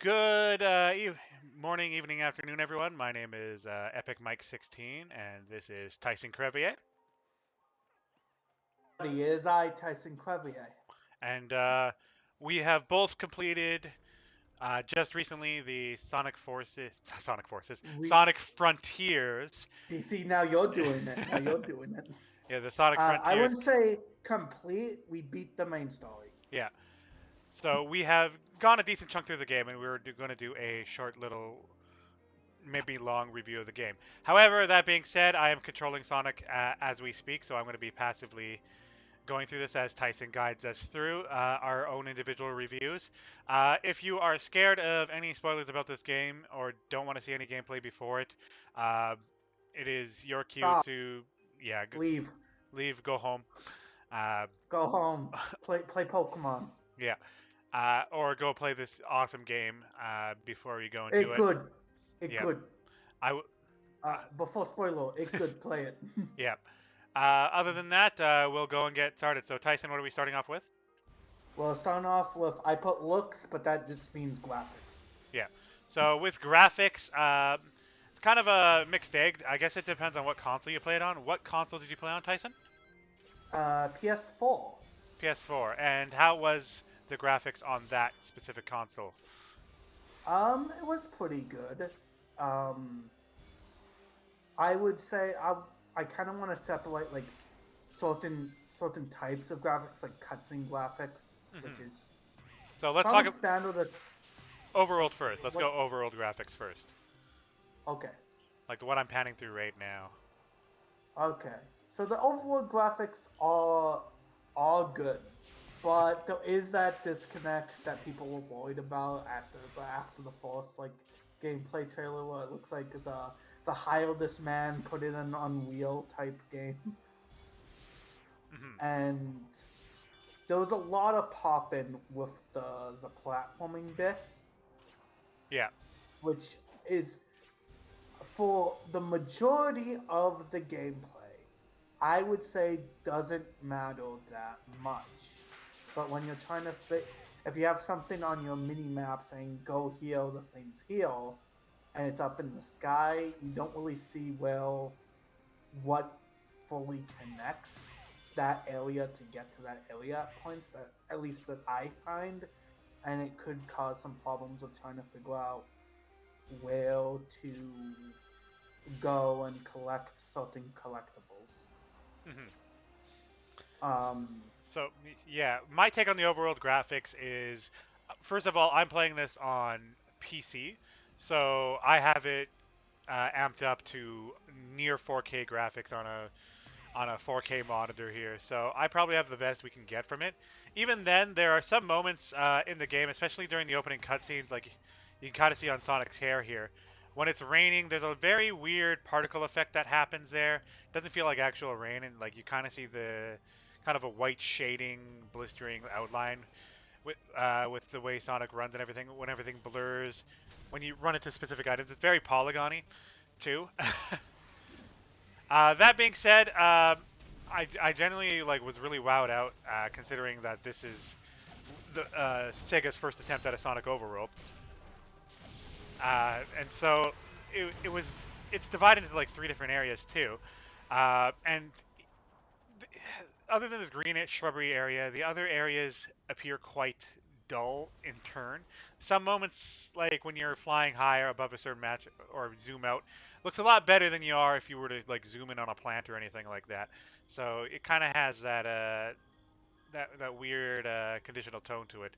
Good morning, evening, afternoon, everyone. My name is Epic Mike 16, and this is Tyson Creview. Howdy, it is I, Tyson Creview. And we have both completed just recently the Sonic Frontiers. DC, now you're doing it. Now you're doing it. Yeah, the Sonic I Frontiers. wouldn't say complete. We beat the main story. Yeah. So we have gone a decent chunk through the game, and we were going to do a short little, maybe long review of the game. However, that being said, I am controlling Sonic as we speak, so I'm going to be passively going through this as Tyson guides us through our own individual reviews. If you are scared of any spoilers about this game or don't want to see any gameplay before it, uh, it is your cue Stop. to, yeah, Leave. leave, go home. Uh, Go home. Play Pokemon. yeah, or go play this awesome game before you go into It it. good. It Yep. good. I w- Before spoiler, it good. Play it. yep. Other than that, we'll go and get started. So Tyson, what are we starting off with? Well, starting off with I put looks, but that just means graphics. Yeah. So with graphics, it's kind of a mixed egg. I guess it depends on what console you play it on. What console did you play on, Tyson? PS4. PS4. And how was the graphics on that specific console? It was pretty good. Um, I would say I kind of want to separate like certain types of graphics, like cutscene graphics, which is So let's talk common standard. overworld first. Let's What? go overworld graphics first. Okay, Like the one I'm panning through right now. okay. So the overall graphics are good, but there is that disconnect that people were worried about after the first like gameplay trailer, where it looks like the hire this man put in an Unreal type game, Hmm. and there was a lot of popping with the platforming bits, Yeah. which is for the majority of the gameplay, I would say doesn't matter that much. But when you're trying to fit, if you have something on your mini map saying go here, the thing's here, and it's up in the sky, you don't really see well what fully connects that area to get to that area at points, that at least that I find, and it could cause some problems of trying to figure out where to go and collect certain collectibles. Hmm. Um, So yeah, my take on the overworld graphics is, first of all, I'm playing this on PC, so I have it amped up to near 4K graphics on a 4K monitor here. So I probably have the best we can get from it. Even then, there are some moments in the game, especially during the opening cutscenes, like you can kind of see on Sonic's hair here. When it's raining, there's a very weird particle effect that happens there. It doesn't feel like actual rain, and like you kind of see the kind of a white shading, blistering outline with the way Sonic runs and everything. When everything blurs, when you run into specific items, it's very polygony too. That being said, I generally like was really wowed out considering that this is the Sega's first attempt at a Sonic Overworld, and so it's divided into like three different areas too, and other than this greenish shrubbery area, the other areas appear quite dull in turn. Some moments, like when you're flying higher above a certain match or zoom out, looks a lot better than you are if you were to like zoom in on a plant or anything like that. So it kind of has that weird conditional tone to it.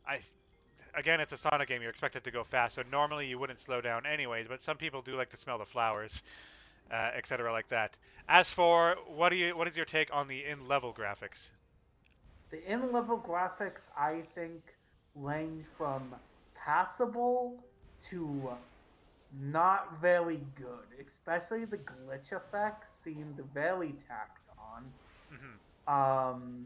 I Again, it's a Sonic game. You're expected to go fast, so normally you wouldn't slow down anyways. But some people do like to smell the flowers, etc., like that. As for what is your take on the in-level graphics? the in-level graphics, I think, range from passable to not very good. Especially the glitch effects seemed very tacked on. Hmm.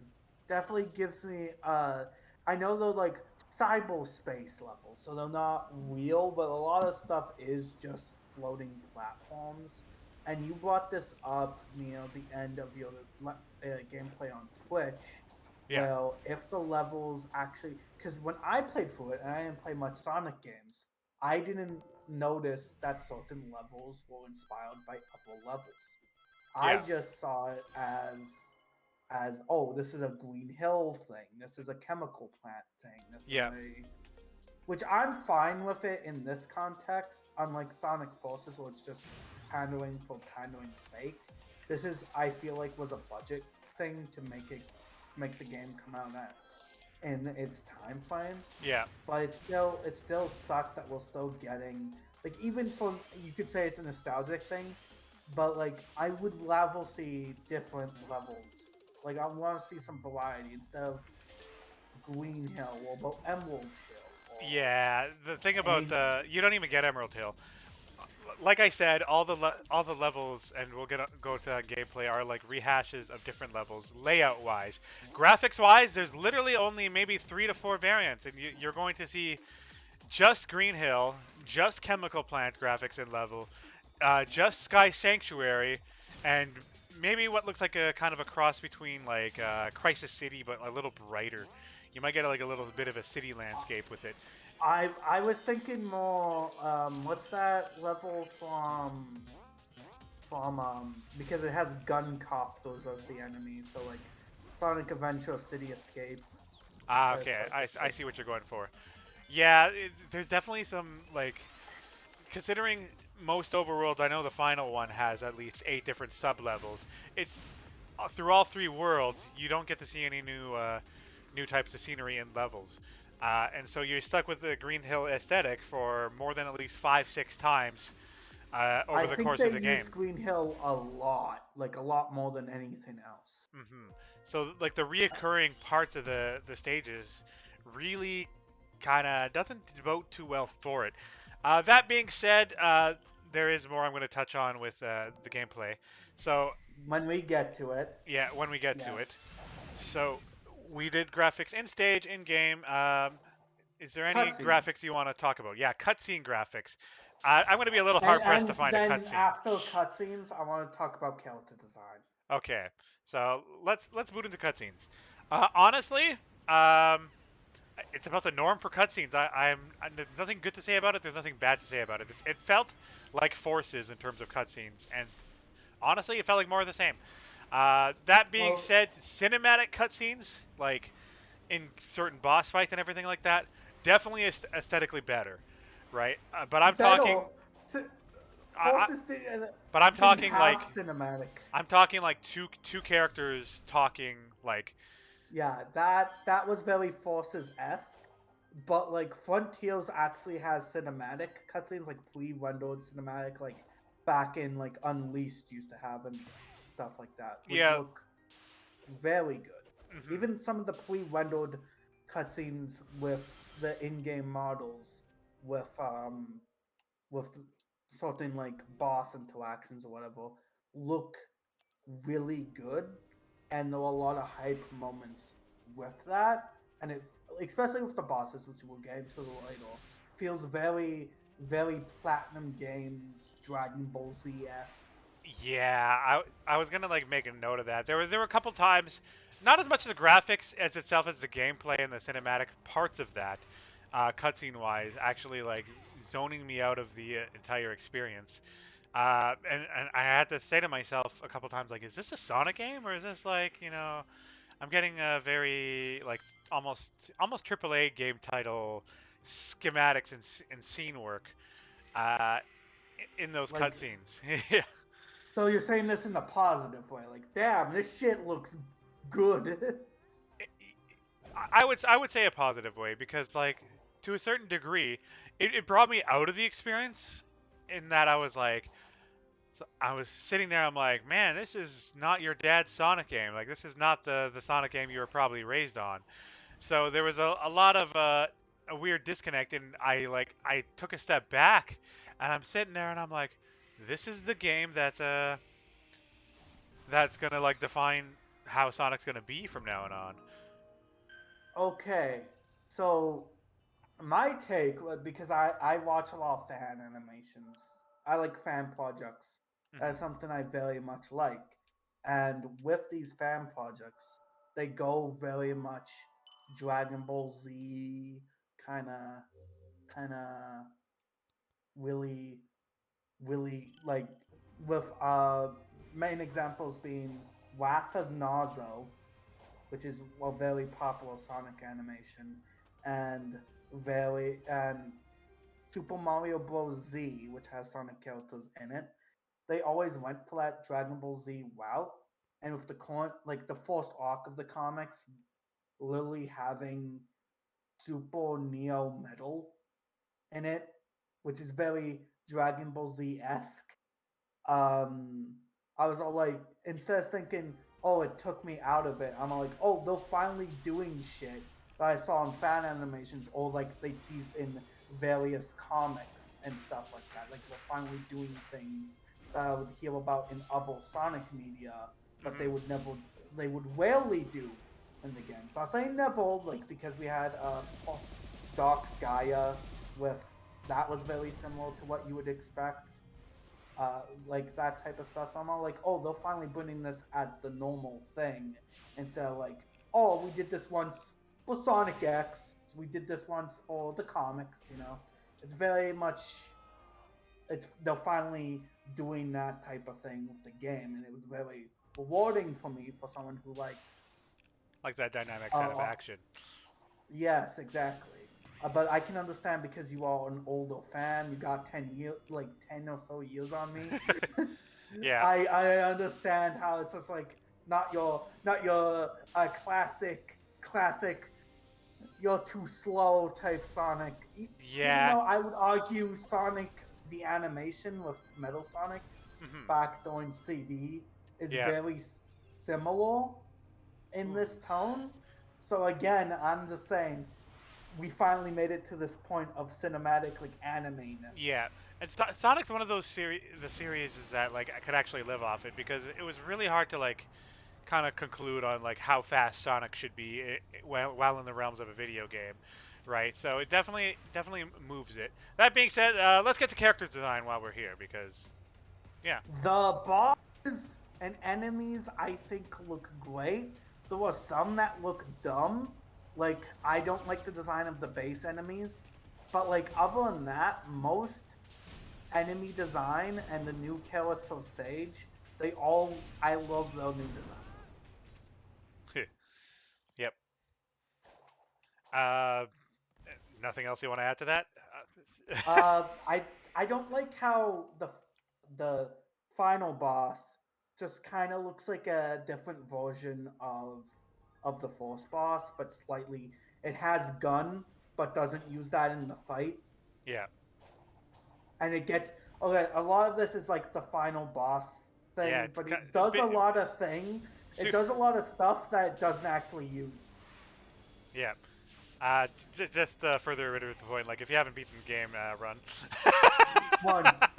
Definitely gives me I know they're like cyberspace levels, so they're not real, but a lot of stuff is just floating platforms. And you brought this up near the end of your gameplay on Twitch, Yeah. Well, if the levels actually, because when I played through it, and I didn't play much Sonic games, I didn't notice that certain levels were inspired by other levels. I Yeah. just saw it as oh, this is a Green Hill thing. This is a chemical plant thing. This is Yeah. a which I'm fine with it in this context. Unlike Sonic Forces, where it's just pandering for pandering's sake. This is I feel like was a budget thing to make the game come out at in its time frame. Yeah. But it still sucks that we're still getting like even for you could say it's a nostalgic thing, but like I would rather see different levels. Like I want to see some variety instead of Green Hill or about Emerald Hill or Yeah. The thing about any. the you don't even get Emerald Hill. Like I said, all the levels, and we'll go to gameplay, are like rehashes of different levels, layout wise. Graphics wise, there's literally only maybe 3 to 4 variants, and you're going to see just Green Hill, just Chemical Plant graphics and level, just Sky Sanctuary, and maybe what looks like a kind of a cross between like Crisis City, but a little brighter. You might get like a little bit of a city landscape with it. I was thinking more. What's that level from because it has gun copters as the enemy. So like Sonic Adventure City Escape Ah, instead of okay, Crisis I City. see what you're going for. Yeah, there's definitely some like considering most overworlds. I know the final one has at least 8 different sub levels. It's through all 3 worlds, you don't get to see any new types of scenery and levels. And so you're stuck with the Green Hill aesthetic for more than at least 5, 6 times over I the think course of they the use game. Green Hill a lot, like a lot more than anything else. So like the reoccurring parts of the stages really kind of doesn't devote too well for it. That being said, there is more I'm going to touch on with the gameplay. So When we get to it, yeah, when we get to it. yes. So we did graphics in stage, in game. Is there any Cutscenes. graphics you want to talk about? Yeah, cutscene graphics. I'm going to be a little And hard pressed to and find a then cutscene. after cutscenes, I want to talk about character design. Okay, so let's move into cutscenes. Honestly, um, it's about the norm for cutscenes. There's nothing good to say about it. There's nothing bad to say about it. It felt like Forces in terms of cutscenes, and honestly, it felt like more of the same. That being Well, said, cinematic cutscenes, like in certain boss fights and everything like that, definitely aesthetically better, right? But I'm talking, better. Si- I, Forces but I'm didn't talking have like cinematic. two characters talking like Yeah, that was very Forces esque, but like Frontiers actually has cinematic cutscenes, like pre-rendered cinematic, like back in like Unleashed used to have and stuff like that, which yeah. look very good. Hmm. Even some of the pre-rendered cutscenes with the in-game models, with with certain like boss interactions or whatever, look really good, and there were a lot of hype moments with that, and it especially with the bosses, which we'll get into later, feels very Platinum Games Dragon Ball Z esque. Yeah, I was gonna like make a note of that. There were a couple times, not as much the graphics as itself as the gameplay and the cinematic parts of that, cutscene wise, actually like zoning me out of the entire experience. And I had to say to myself a couple times like, is this a Sonic game or is this like I'm getting a very like almost almost AAA game title schematics and scene work uh, in those Like, cutscenes. Yeah. so you're saying this in a positive way, like, damn, this shit looks good. I would say a positive way because like to a certain degree, it brought me out of the experience in that I was like I was sitting there. I'm like, man, this is not your dad's Sonic game. Like this is not the Sonic game you were probably raised on. So there was a lot of a weird disconnect, and I took a step back, and I'm sitting there, and I'm like, this is the game that's gonna like define how Sonic's gonna be from now on. Okay, so my take, because I watch a lot of fan animations. I like fan projects. Hmm. That's something I very much like. And with these fan projects, they go very much Dragon Ball Z kind of really really like with main examples being Wrath of Nazo, which is a very popular Sonic animation, and Super Mario Bros. Z, which has Sonic characters in it. They always went for that Dragon Ball Z route, and with the current, like the first arc of the comics, literally having Super Neo Metal in it, which is very Dragon Ball Z esque. um I was all like, instead of thinking, oh, it took me out of it, I'm all like, oh, they're finally doing shit that I saw in fan animations, or like they teased in various comics and stuff like that. Like they're finally doing things that I would hear about in other Sonic media, but Hmm. they would rarely do in the games. Not saying never, like because we had Dark Gaia with that was very similar to what you would expect, like that type of stuff. So I'm all like, oh, they're finally putting this as the normal thing instead of like, oh, we did this once for Sonic X, we did this once for the comics. It's very much it's they're finally doing that type of thing with the game, and it was very rewarding for me for someone who likes. Like that dynamic set of Uh, action. yes, exactly. But I can understand because you are an older fan. You got 10 years, like 10 or so years on me. Yeah. I understand how it's just like not your classic. You're too slow type Sonic. Even Yeah. though I would argue Sonic the animation with Metal Sonic Hmm. back during CD is Yeah. very similar in Ooh. this tone. So again, I'm just saying we finally made it to this point of cinematic like anime-ness. Yeah, and Sonic's one of those the series is that like I could actually live off it because it was really hard to like kind of conclude on like how fast Sonic should be while in the realms of a video game, right? So it definitely moves it. That being said, let's get to character design while we're here because yeah, The bosses and enemies I think look great. There were some that look dumb. Like I don't like the design of the base enemies. But like other than that, most enemy design and the new character Sage, I love their new design. yep. Uh, Nothing else you want to add to that? I don't like how the final boss just kind of looks like a different version of the first boss, but slightly it has gun but doesn't use that in the fight, Yeah, and it gets okay. A lot of this is like the final boss yeah. thing, It's but it does a bit, lot of thing. It su- does a lot of stuff that it doesn't actually use. yeah. Just further iterate the point, like if you haven't beaten the game, run.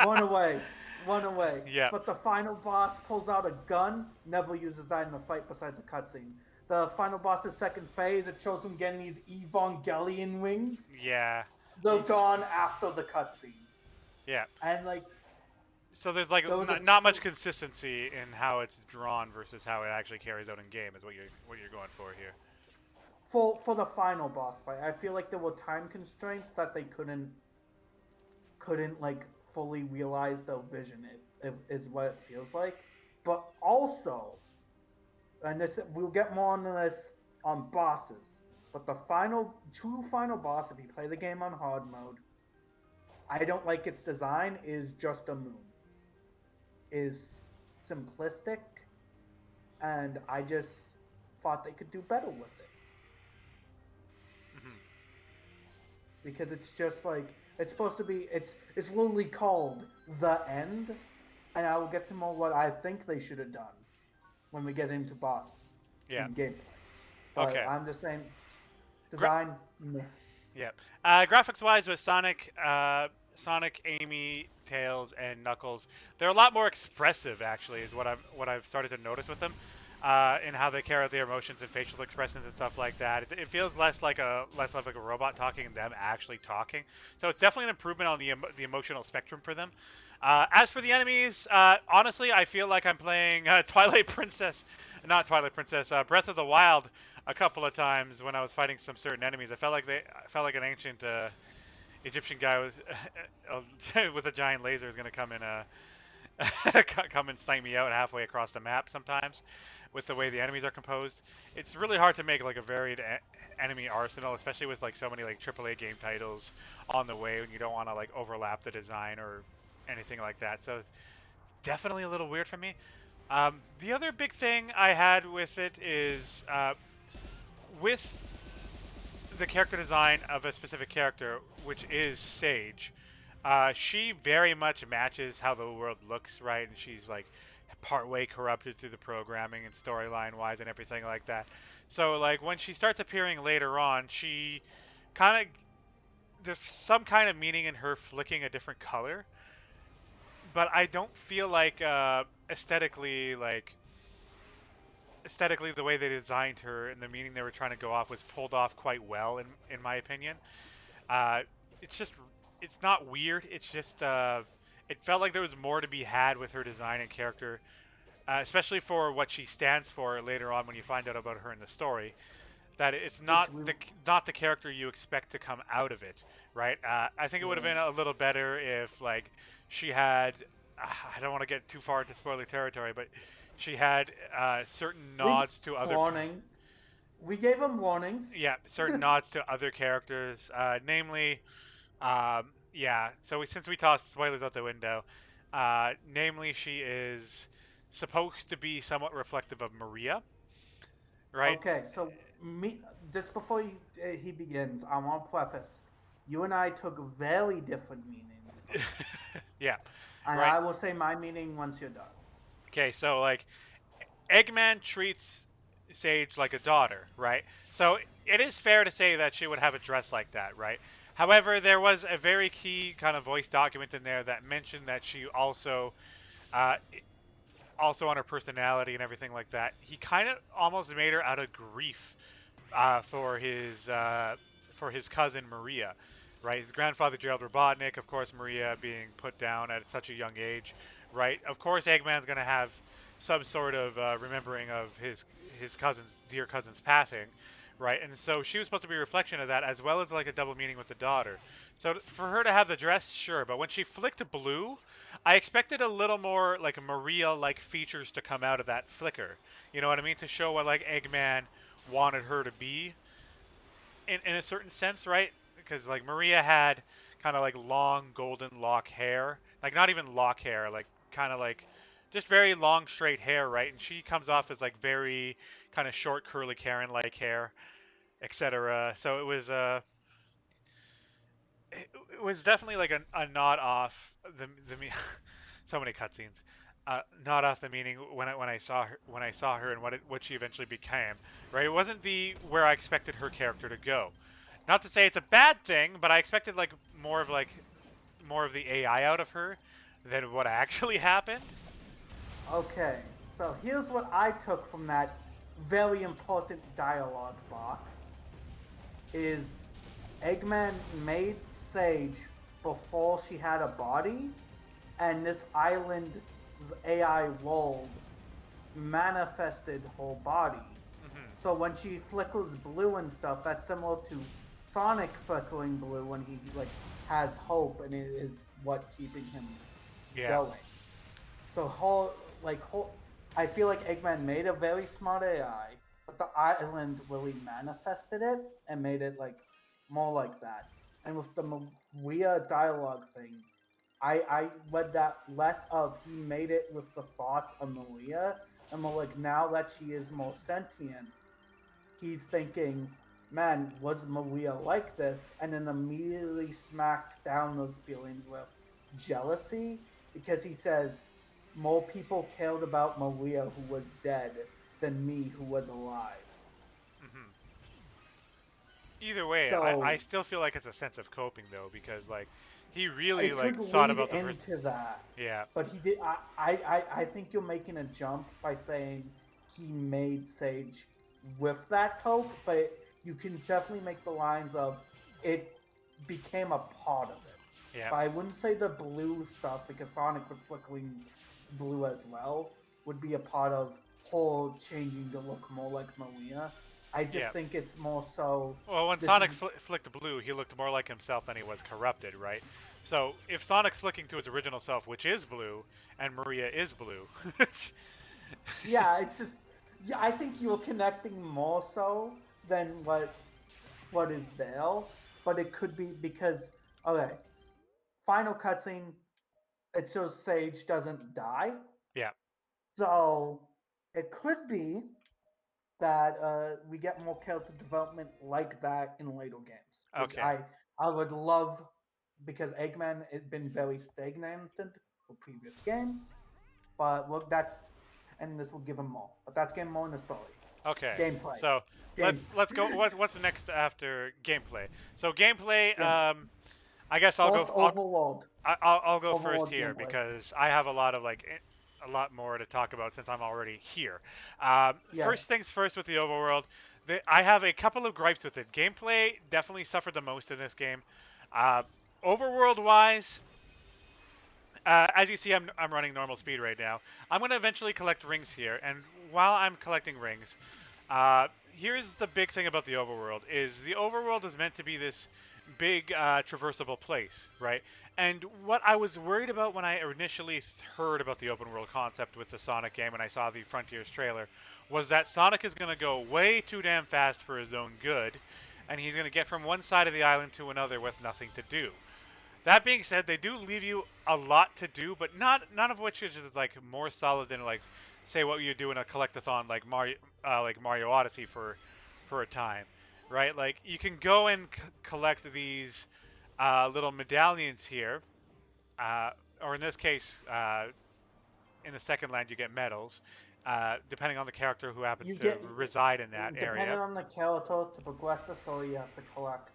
One away, one away. Yeah, But the final boss pulls out a gun, never uses that in the fight besides a cutscene. The final boss's second phase, it shows him getting these Evangelion wings. yeah, They're gone after the cutscene. yeah. And like So there's like there was a not much true consistency in how it's drawn versus how it actually carries out in game is what you're going for here. for the final boss fight. I feel like there were time constraints that they couldn't like fully realize their vision. It is what it feels like. But also, and this we'll get more on this on bosses. But the true final boss, if you play the game on hard mode, I don't like its design. Is just a moon. Is simplistic, and I just thought they could do better with it Hmm. because it's just like it's supposed to be. It's literally called the end, and I will get to more what I think they should have done when we get into bosses Yeah. in gameplay. But Okay. I'm just saying, Gra- design, meh. yeah. Graphics wise, with Sonic, Amy, Tails, and Knuckles, they're a lot more expressive. Actually, is what I've started to notice with them, in how they carry out their emotions and facial expressions and stuff like that. It feels less like a robot talking and them actually talking. So it's definitely an improvement on the emotional spectrum for them. As for the enemies, honestly, I feel like I'm playing Twilight Princess not Twilight Princess, Breath of the Wild, a couple of times when I was fighting some certain enemies. I felt like an ancient Egyptian guy with with a giant laser is gonna come and come and snipe me out halfway across the map sometimes, with the way the enemies are composed. It's really hard to make like a varied enemy arsenal, especially with like so many like AAA game titles on the way, when you don't want to like overlap the design or anything like that. So it's definitely a little weird for me. The other big thing I had with it is with the character design of a specific character, which is Sage. She very much matches how the world looks, right? And she's like partway corrupted through the programming and storyline wise and everything like that. So like when she starts appearing later on, she kind of there's some kind of meaning in her flicking a different color, but I don't feel like aesthetically the way they designed her and the meaning they were trying to go off was pulled off quite well in my opinion. Uh, it's just it's not weird. It's just it felt like there was more to be had with her design and character, especially for what she stands for later on when you find out about her in the story. That it's which we not the character you expect to come out of it, right? I think it would have yeah. been a little better if like she had. I don't want to get too far into spoiler territory, but she had certain We nods to other warning. We gave them warnings. yeah, certain nods to other characters, namely, yeah. So since we tossed spoilers out the window, namely, she is supposed to be somewhat reflective of Maria, right? Okay, so me just before he begins, I want to preface: you and I took very different meanings from this, Yeah, and right. I will say my meaning once you're done. Okay, so like Eggman treats Sage like a daughter, right? So it is fair to say that she would have a dress like that, right? However, there was a very key kind of voice document in there that mentioned that she uh, also on her personality and everything like that, he kind of almost made her out of grief uh, for his uh, for his cousin Maria, right? His grandfather Gerald Robotnik, of course, Maria being put down at such a young age, right? Of course, Eggman's gonna have some sort of remembering of his cousin's dear cousin's passing, right? And so she was supposed to be a reflection of that, as well as like a double meaning with the daughter. So for her to have the dress, sure, but when she flicked blue, I expected a little more like Maria-like features to come out of that flicker. You know what I mean? To show what like Eggman wanted her to be in a certain sense, right? Because like Maria had kind of like long golden lock hair, like not even lock hair, like kind of like just very long straight hair, right? And she comes off as like very kind of short curly Karen-like hair, etc. So it was definitely like a nod off the so many cutscenes. Not off the meaning when I saw her and what she eventually became. Right, it wasn't the where I expected her character to go. Not to say it's a bad thing, but I expected more of the AI out of her than what actually happened. Okay, so here's what I took from that very important dialogue box: is Eggman made Sage before she had a body, and this island's AI rolled manifested whole body. Hmm. So when she flickers blue and stuff, that's similar to Sonic flickering blue when he like has hope and it is what keeping him Yeah. going. So whole, I feel like Eggman made a very smart AI, but the island really manifested it and made it like more like that. And with the Maria dialogue thing, I read that less of he made it with the thoughts of Maria, and more like now that she is more sentient, he's thinking, man, was Maria like this? And then immediately smack down those feelings with jealousy because he says, more people cared about Maria who was dead than me who was alive. Hmm. Either way, I So still feel like it's a sense of coping though, because like he really it like could thought lead about the person. into that. Yeah. But he did. I think you're making a jump by saying he made Sage with that coke, but you can definitely make the lines of it became a part of it. Yeah. But I wouldn't say the blue stuff because Sonic was flickering blue as well would be a part of. whole changing to look more like Maria. I just Yeah. think it's more so. Well, when This Sonic is flicked blue, he looked more like himself than he was corrupted, right? So if Sonic's flicking to his original self, which is blue, and Maria is blue, yeah. It's just yeah. I think you're connecting more so than what is there, but it could be because okay, final cutscene. It shows Sage doesn't die, yeah. so it could be that we get more character development like that in later games, which Okay. I would love because Eggman has been very stagnant for previous games. But look, that's and this will give him more. But that's getting more in the story, Okay. gameplay, So game, let's go. What's the next after gameplay? So gameplay. game. I guess I'll First go. I'll overworld, I'll go first overworld here gameplay. because I have a lot of a lot more to talk about since I'm already here. Yeah, First things first with the overworld, I have a couple of gripes with it. Gameplay definitely suffered the most in this game. Uh, Overworld wise, as you see, I'm running normal speed right now. I'm going to eventually collect rings here, and while I'm collecting rings, here's the big thing about the overworld: is the overworld is meant to be this big traversable place, right? And what I was worried about when I initially heard about the open world concept with the Sonic game and I saw the Frontiers trailer was that Sonic is going to go way too damn fast for his own good, and he's going to get from one side of the island to another with nothing to do. That being said, they do leave you a lot to do, but not none of which is like more solid than like say what you do in a collectathon like Mario Odyssey for a time, right? Like you can go and collect these little medallions here, uh, or in this case, in the second land you get medals, depending on the character who happens you to get reside in that depending area. on the character to progress the story, you have to collect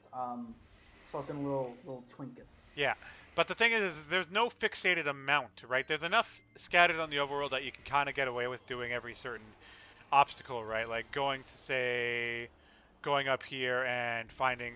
certain little trinkets. Yeah, but the thing is there's no fixated amount, right? There's enough scattered on the overworld that you can kind of get away with doing every certain obstacle, right? Like going up here and finding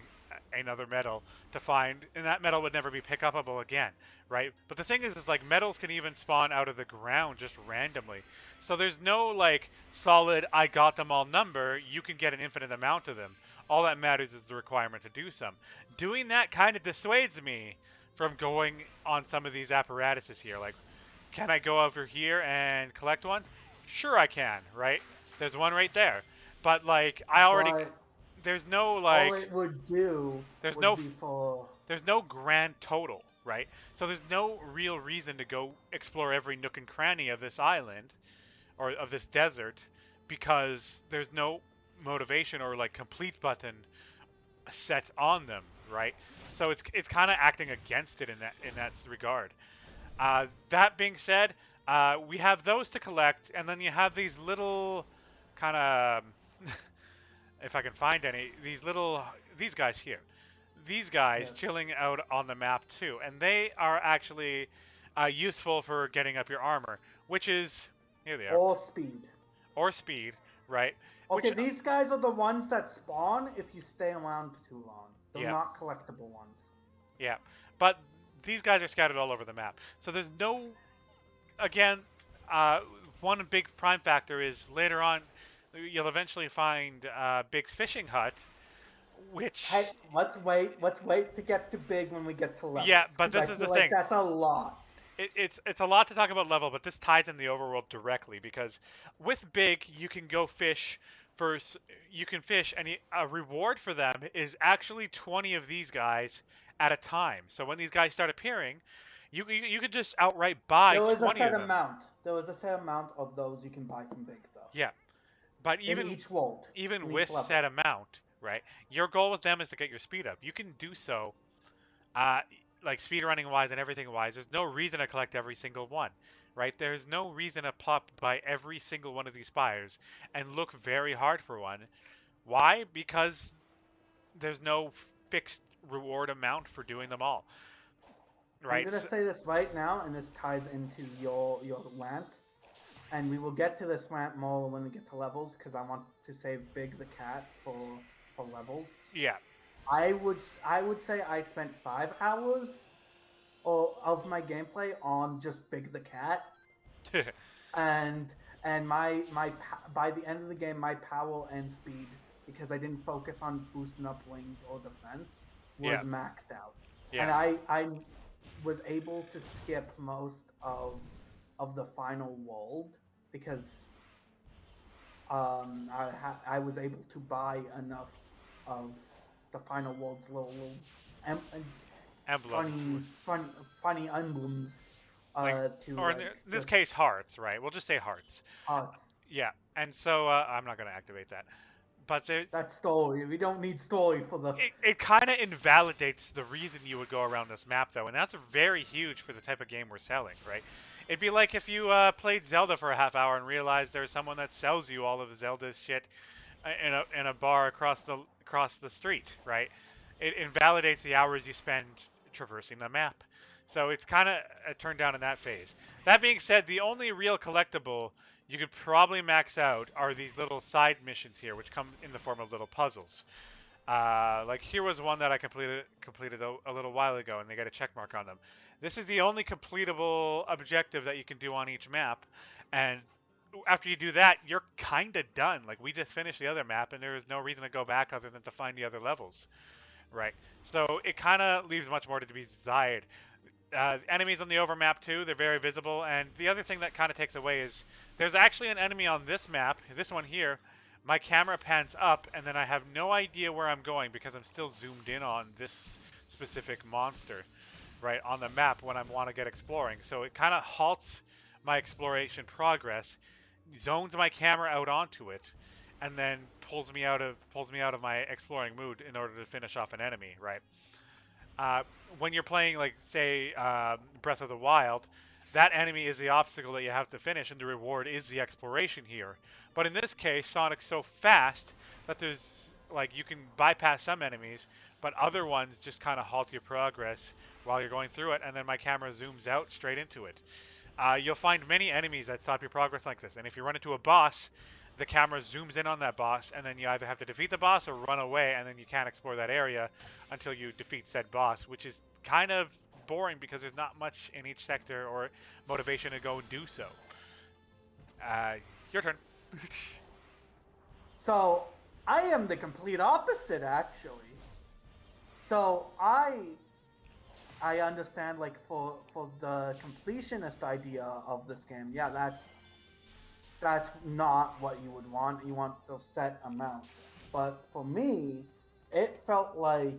another metal to find, and that metal would never be pick upable again, right? But the thing is like metals can even spawn out of the ground just randomly. So there's no like solid I got them all number. You can get an infinite amount of them. All that matters is the requirement to do some. Doing that kind of dissuades me from going on some of these apparatuses here. Like, can I go over here and collect one? Sure I can, right? There's one right there. But like I already But there's no all like it would do there's would no be for there's no grand total, right? So there's no real reason to go explore every nook and cranny of this island or of this desert because there's no motivation or like complete button set on them, right? So it's kind of acting against it in that regard. That being said, we have those to collect, and then you have these little kind of, if I can find any, these guys here. These guys yes chilling out on the map too, and they are actually useful for getting up your armor, which is here they are, or speed. or speed, right? Okay, Which these guys are the ones that spawn if you stay around too long. They're yeah, not collectible ones. yeah, but these guys are scattered all over the map, so there's no again, uh, one big prime factor is later on you'll eventually find Big's fishing hut, Hey, which let's wait. Let's wait to get to big when we get to yeah, levels, but because I this is the feel like thing. that's a lot. It's a lot to talk about level, but this ties in the overworld directly because with Big you can go fish for you can fish and a reward for them is actually 20 of these guys at a time. So when these guys start appearing, you could just outright buy There was a 20 set of them. amount. There was a set amount of those you can buy from big though. Yeah, but In each world, even in with each set level. amount, right? Your goal with them is to get your speed up. You can do so, uh, like speed running wise and everything wise. There's no reason to collect every single one, right? There's no reason to pop by every single one of these spires and look very hard for one. Why? Because there's no fixed reward amount for doing them all, I'm right? gonna say this right now, and this ties into your rant, and we will get to this rant more when we get to levels, because I want to save Big the cat for levels. Yeah. I would say I spent 5 hours of my gameplay on just Big the cat, and and by the end of the game, my power and speed, because I didn't focus on boosting up wings or defense, Yeah, was maxed out, yeah, and I was able to skip most of the final world because I was able to buy enough of the final world's little em- emblems, funny emblems like, to or in like this just case, hearts, right? We'll just say hearts. hearts. Yeah, and so I'm not going to activate that, but there, That's story. We don't need story for the. it kind of invalidates the reason you would go around this map, though, and that's very huge for the type of game we're selling, right? It'd be like if you played Zelda for a half hour and realized there's someone that sells you all of Zelda's shit in a bar across the street, right? It invalidates the hours you spend traversing the map. So it's kind of a turn down in that phase. That being said, the only real collectible you could probably max out are these little side missions here, which come in the form of little puzzles. Like here was one that I completed a little while ago, and they got a check mark on them. This is the only completable objective that you can do on each map, and after you do that, you're kind of done. Like we just finished the other map, and there is no reason to go back other than to find the other levels, right? So it kind of leaves much more to be desired. Enemies on the overmap too, they're very visible. And the other thing that kind of takes away is there's actually an enemy on this map, this one here. My camera pans up, and then I have no idea where I'm going because I'm still zoomed in on this specific monster, right, on the map when I want to get exploring. So it kind of halts my exploration progress, zones my camera out onto it, and then pulls me out of my exploring mood in order to finish off an enemy, right? uh, when you're playing, like, say, Breath of the Wild, that enemy is the obstacle that you have to finish, and the reward is the exploration here. But in this case, Sonic's so fast that there's, like, you can bypass some enemies, but other ones just kind of halt your progress while you're going through it, and then my camera zooms out straight into it. You'll find many enemies that stop your progress like this, and if you run into a boss, the camera zooms in on that boss, and then you either have to defeat the boss or run away, and then you can't explore that area until you defeat said boss, which is kind of boring because there's not much in each sector or motivation to go and do so. Uh, your turn. So I am the complete opposite, actually. So I understand, like, for the completionist idea of this game. Yeah, that's not what you would want. You want the set amount. But for me, it felt like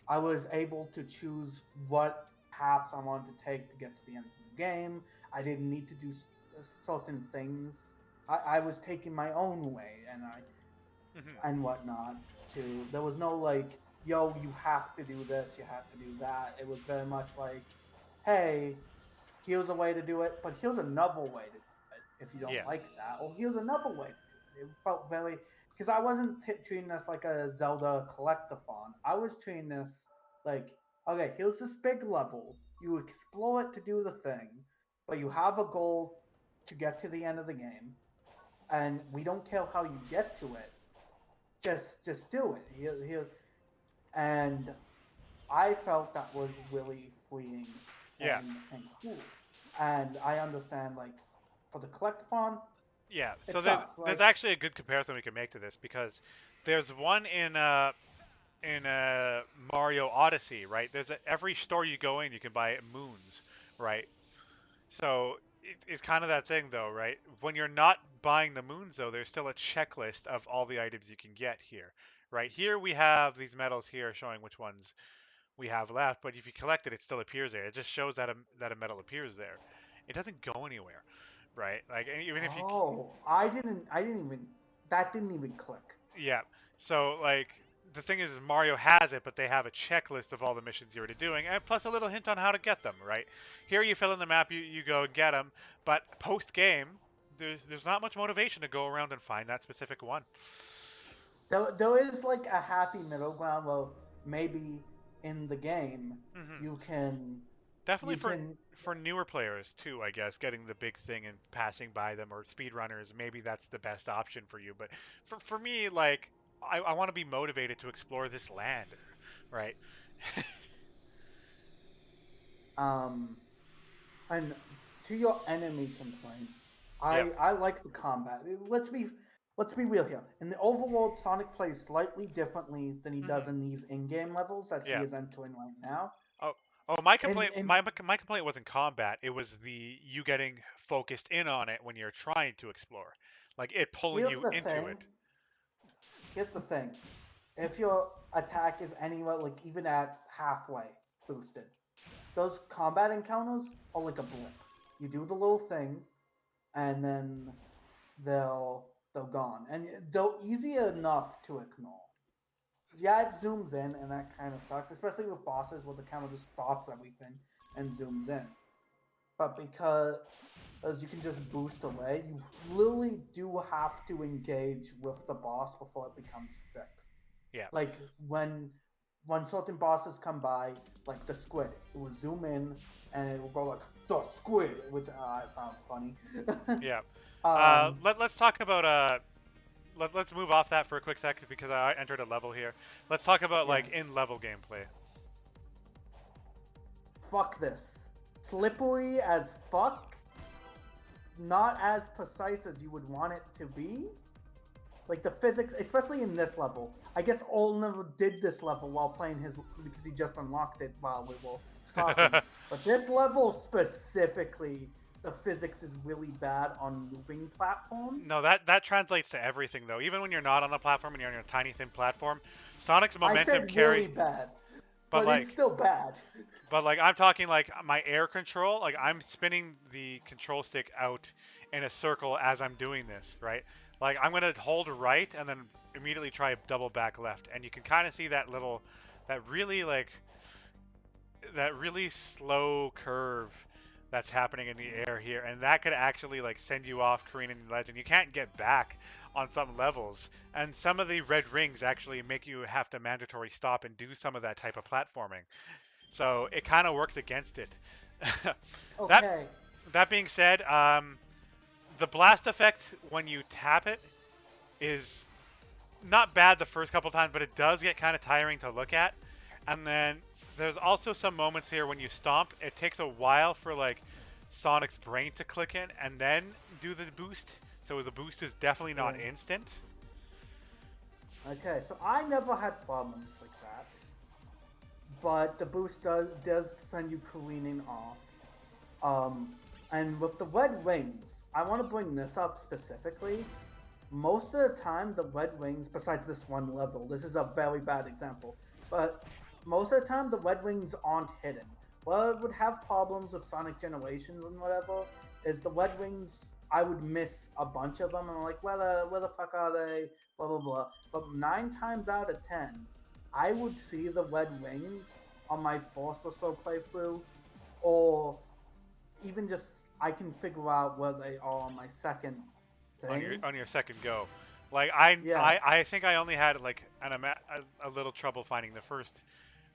I was able to choose what paths I wanted to take to get to the end of the game. I didn't need to do certain things. I was taking my own way, Mhm. and whatnot. To There was no like, yo, you have to do this, you have to do that. It was very much like, hey, here's a way to do it, but here's another way to do it if you don't Yeah. like that, or here's another way to do it. It felt very, because I wasn't treating this like a Zelda collectathon. I was treating this like, okay, here's this big level. You explore it to do the thing, but you have a goal to get to the end of the game, and we don't care how you get to it. Just do it. And I felt that was really freeing Yeah. and cool. And I understand, like, for the collectathon, Yeah. it So sucks. there's Like, actually a good comparison we can make to this because there's one in Mario Odyssey, right? Every store you go in, you can buy moons, right? So it's kind of that thing, though, right? When you're not buying the moons, though, there's still a checklist of all the items you can get here, right? Here we have these medals here showing which ones we have left, but if you collect it, it still appears there. It just shows that a medal appears there. It doesn't go anywhere, right? Like even if you, oh, I didn't even, that didn't even click. yeah. So like the thing is Mario has it, but they have a checklist of all the missions you're already doing, and plus a little hint on how to get them, right? Here you fill in the map, you go and get them, but post game, there's not much motivation to go around and find that specific one. There is like a happy middle ground. Well, maybe in the game Hmm. you can Definitely you for can newer players too, I guess, getting the big thing and passing by them, or speedrunners, maybe that's the best option for you. But for me, like I want to be motivated to explore this land, right? um and to your enemy complaint, Yep. I like the combat. Let's be real here. In the overworld, Sonic plays slightly differently than he does Hmm. in these in-game levels that he Yeah. is entering right now. Oh, oh, my And complaint, my complaint wasn't combat. It was the you getting focused in on it when you're trying to explore, like it pulling here's you the into thing. it. Here's the thing. If your attack is anywhere, like even at halfway boosted, those combat encounters are like a blip. You do the little thing, and then they'll gone, and they're easy enough to ignore. Yeah, it zooms in, and that kind of sucks, especially with bosses where the camera just stops everything and zooms in. But because as you can just boost away, you literally do have to engage with the boss before it becomes fixed. Yeah. Like when certain bosses come by, like the squid, it will zoom in and it will go like the squid, which I found funny. Yeah. um, Let's talk about let's move off that for a quick second because I entered a level here. Let's talk about like yes, in level gameplay. fuck this, slippery as fuck, not as precise as you would want it to be. Like the physics, especially in this level. I guess Oliver did this level while playing his because he just unlocked it while we were talking. But this level specifically, the physics is really bad on moving No, platforms. that translates to everything though. Even when you're not on a platform and you're on a tiny thin platform, Sonic's I momentum said carry. really bad, But but it's like, still bad. I'm talking like my air control. Like I'm spinning the control stick out in a circle as I'm doing this, right? Like I'm gonna hold right and then immediately try double back left, and you can kind of see that little, that really like that really slow curve that's happening in the air here, and that could actually like send you off careening the ledge, and you can't get back on some levels. And some of the red rings actually make you have to mandatory stop and do some of that type of platforming. So it kind of works against it. that Okay, that being said, the blast effect when you tap it is not bad the first couple times, but it does get kind of tiring to look at. And then there's also some moments here when you stomp, it takes a while for like Sonic's brain to click in and then do the boost. So the boost is definitely not yeah. instant. Okay, so I never had problems like that, but the boost does send you careening off. And with the red wings, I want to bring this up specifically. Most of the time, the red wings, besides this one level, this is a very bad example, but most of the time, the red wings aren't hidden. Well, it would have problems with Sonic Generations and whatever, is the red wings, I would miss a bunch of them, and I'm like, where the fuck are they? Blah, blah, blah. But 9 times out of 10, I would see the red wings on my first or so playthrough, or even just I can figure out where they are on my second thing. On your second go. Like I I, Yes. I think I only had like a little trouble finding the first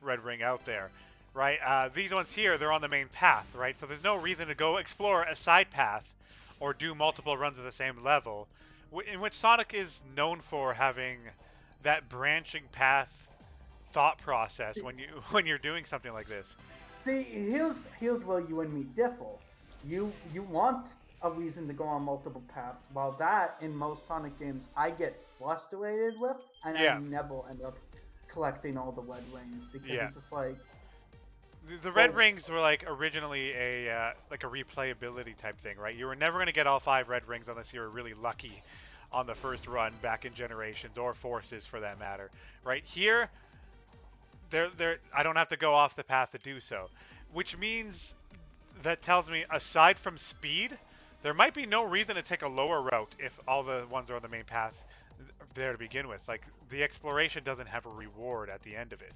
red ring out there, right? These ones here, they're on the main path, right? So there's no reason to go explore a side path or do multiple runs of the same level, in which Sonic is known for having that branching path thought process when you when you're doing something like this. See, here's where you and me differ. You want a reason to go on multiple paths, while that in most Sonic games I get frustrated with, and I Yeah, never end up collecting all the red rings because yeah. it's just like, The red well, rings were like originally a like a replayability type thing, right? You were never going to get all 5 red rings unless you were really lucky on the first run back in Generations or Forces for that matter, right? Here, I don't have to go off the path to do so, which means that tells me aside from speed, there might be no reason to take a lower route if all the ones are on the main path there to begin with. Like the exploration doesn't have a reward at the end of it.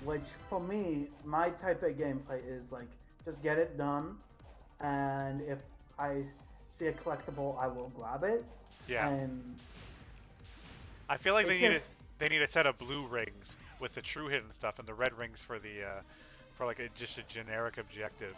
which for me, my type of gameplay is like just get it done, and if I see a collectible, I will grab it, Yeah. and I feel like it's just they need a set of blue rings with the true hidden stuff and the red rings for the for like just a generic objective.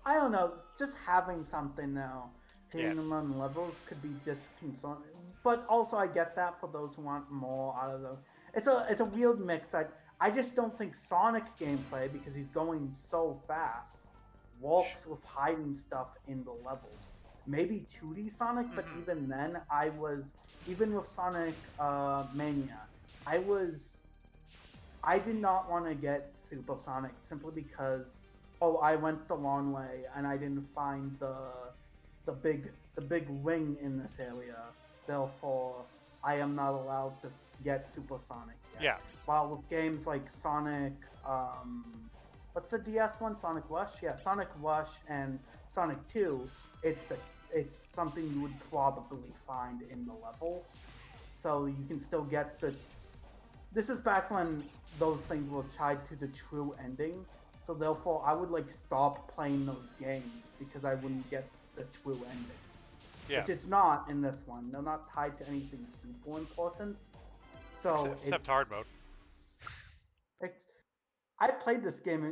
I don't know, just having something now, Yeah. hitting them on levels could be disconcerting. But also, I get that for those who want more out of them. It's a weird mix that I just don't think Sonic gameplay because he's going so fast works with hiding stuff in the levels. Maybe 2D Sonic, but Hmm. even then, even with Sonic Mania, I was I did not want to get Supersonic simply because I went the long way and I didn't find the big ring in this area. Therefore, I am not allowed to get Supersonic yet. Yeah. While with games like Sonic, what's the DS one? Sonic Rush? Yeah, Sonic Rush and Sonic 2, it's something you would probably find in the level. So you can still get the this is back when those things were tied to the true ending. So therefore, I would like stop playing those games because I wouldn't get the true ending, Yeah. which is not in this one. They're not tied to anything super important. So Except hard mode. it's I played this game.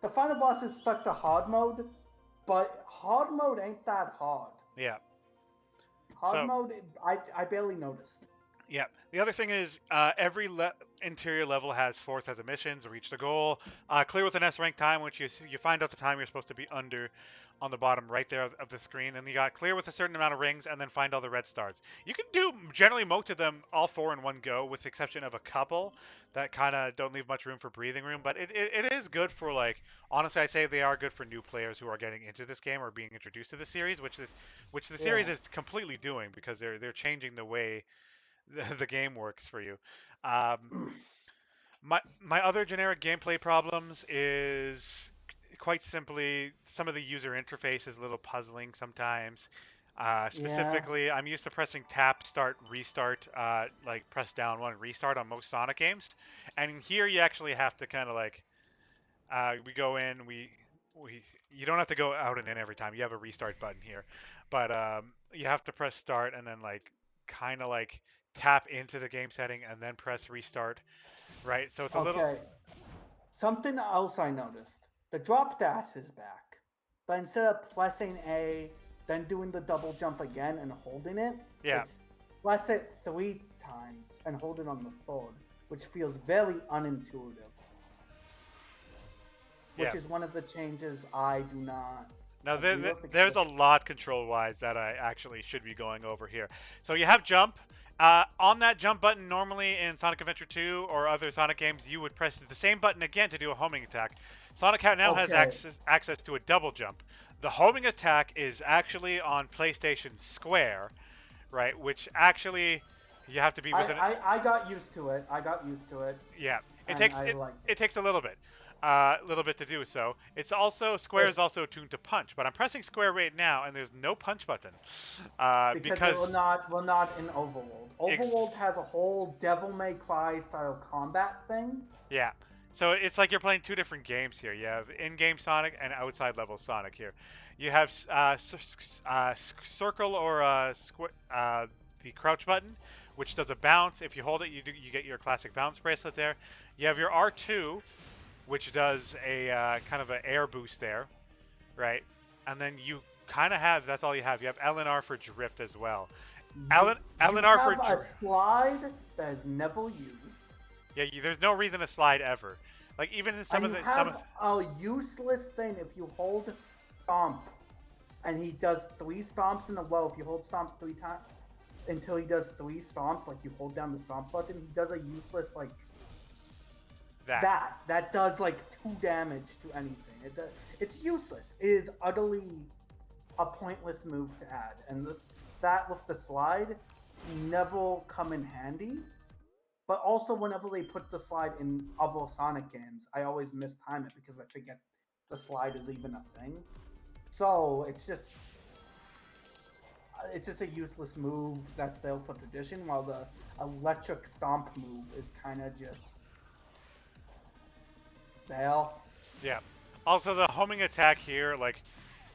The final boss is stuck to hard mode, but hard mode ain't that hard. Yeah. Hard So mode, I barely noticed. yeah. The other thing is every interior level has 4 sets of missions. Reach the goal. Clear with an S rank time, which you find out the time you're supposed to be under on the bottom right there of the screen. And you got clear with a certain amount of rings, and then find all the red stars. You can do generally most of them, all 4 in one go, with the exception of a couple that kind of don't leave much room for breathing room. But it is good for like honestly, I say they are good for new players who are getting into this game or being introduced to the series, which the series Yeah. is completely doing because they're changing the way the game works for you. Um, my other generic gameplay problems is quite simply some of the user interface is a little puzzling sometimes. Yeah. Specifically, I'm used to pressing tap, start, restart, like press down one, restart on most Sonic games, and here you actually have to kind of like we go in, we you don't have to go out and in every time. You have a restart button here, but you have to press start and then like kind of like tap into the game setting and then press restart, right? So it's a little Okay. Something else I noticed. The drop dash is back. But instead of pressing A, then doing the double jump again and holding it, yeah, it's press it 3 times and hold it on the third, which feels very unintuitive. yeah. Which is one of the changes I do not Now agree with because there's a lot control wise that I actually should be going over here. So you have jump. On that jump button, normally in Sonic Adventure 2 or other Sonic games, you would press the same button again to do a homing attack. Sonic now has okay, access to a double jump. The homing attack is actually on PlayStation Square, right? Which actually you have to be I, within. I I got used to it. I got used to it, Yeah, and I liked it it. takes a little bit to do so. It's also Square is It also tuned to punch, but I'm pressing Square right now, and there's no punch button, because it will because not will not in Overworld. Overworld ex- has a whole Devil May Cry style combat thing. yeah. So it's like you're playing 2 different games here. You have in-game Sonic and outside level Sonic here. You have circle or the crouch button, which does a bounce. If you hold it, you get your classic bounce bracelet there. You have your R2, which does a kind of an air boost there, right? And then you kind of have that's all you have. You have L and R for drift as well. L You and R for have a slide that is never used, yeah. There's no reason to slide ever. Like even in and you have a useless thing if you hold stomp, and he does 3 stomps in a row. If you hold stomp 3 times until he does 3 stomps, like you hold down the stomp button, he does a useless like that. that does like 2 damage to anything. It's useless. It is utterly a pointless move to add, and that with the slide never come in handy. But also, whenever they put the slide in other Sonic games, I always mistime it because I forget the slide is even a thing. So it's just a useless move that's there for tradition, while the electric stomp move is kind of just there. Yeah. Also, the homing attack here, like,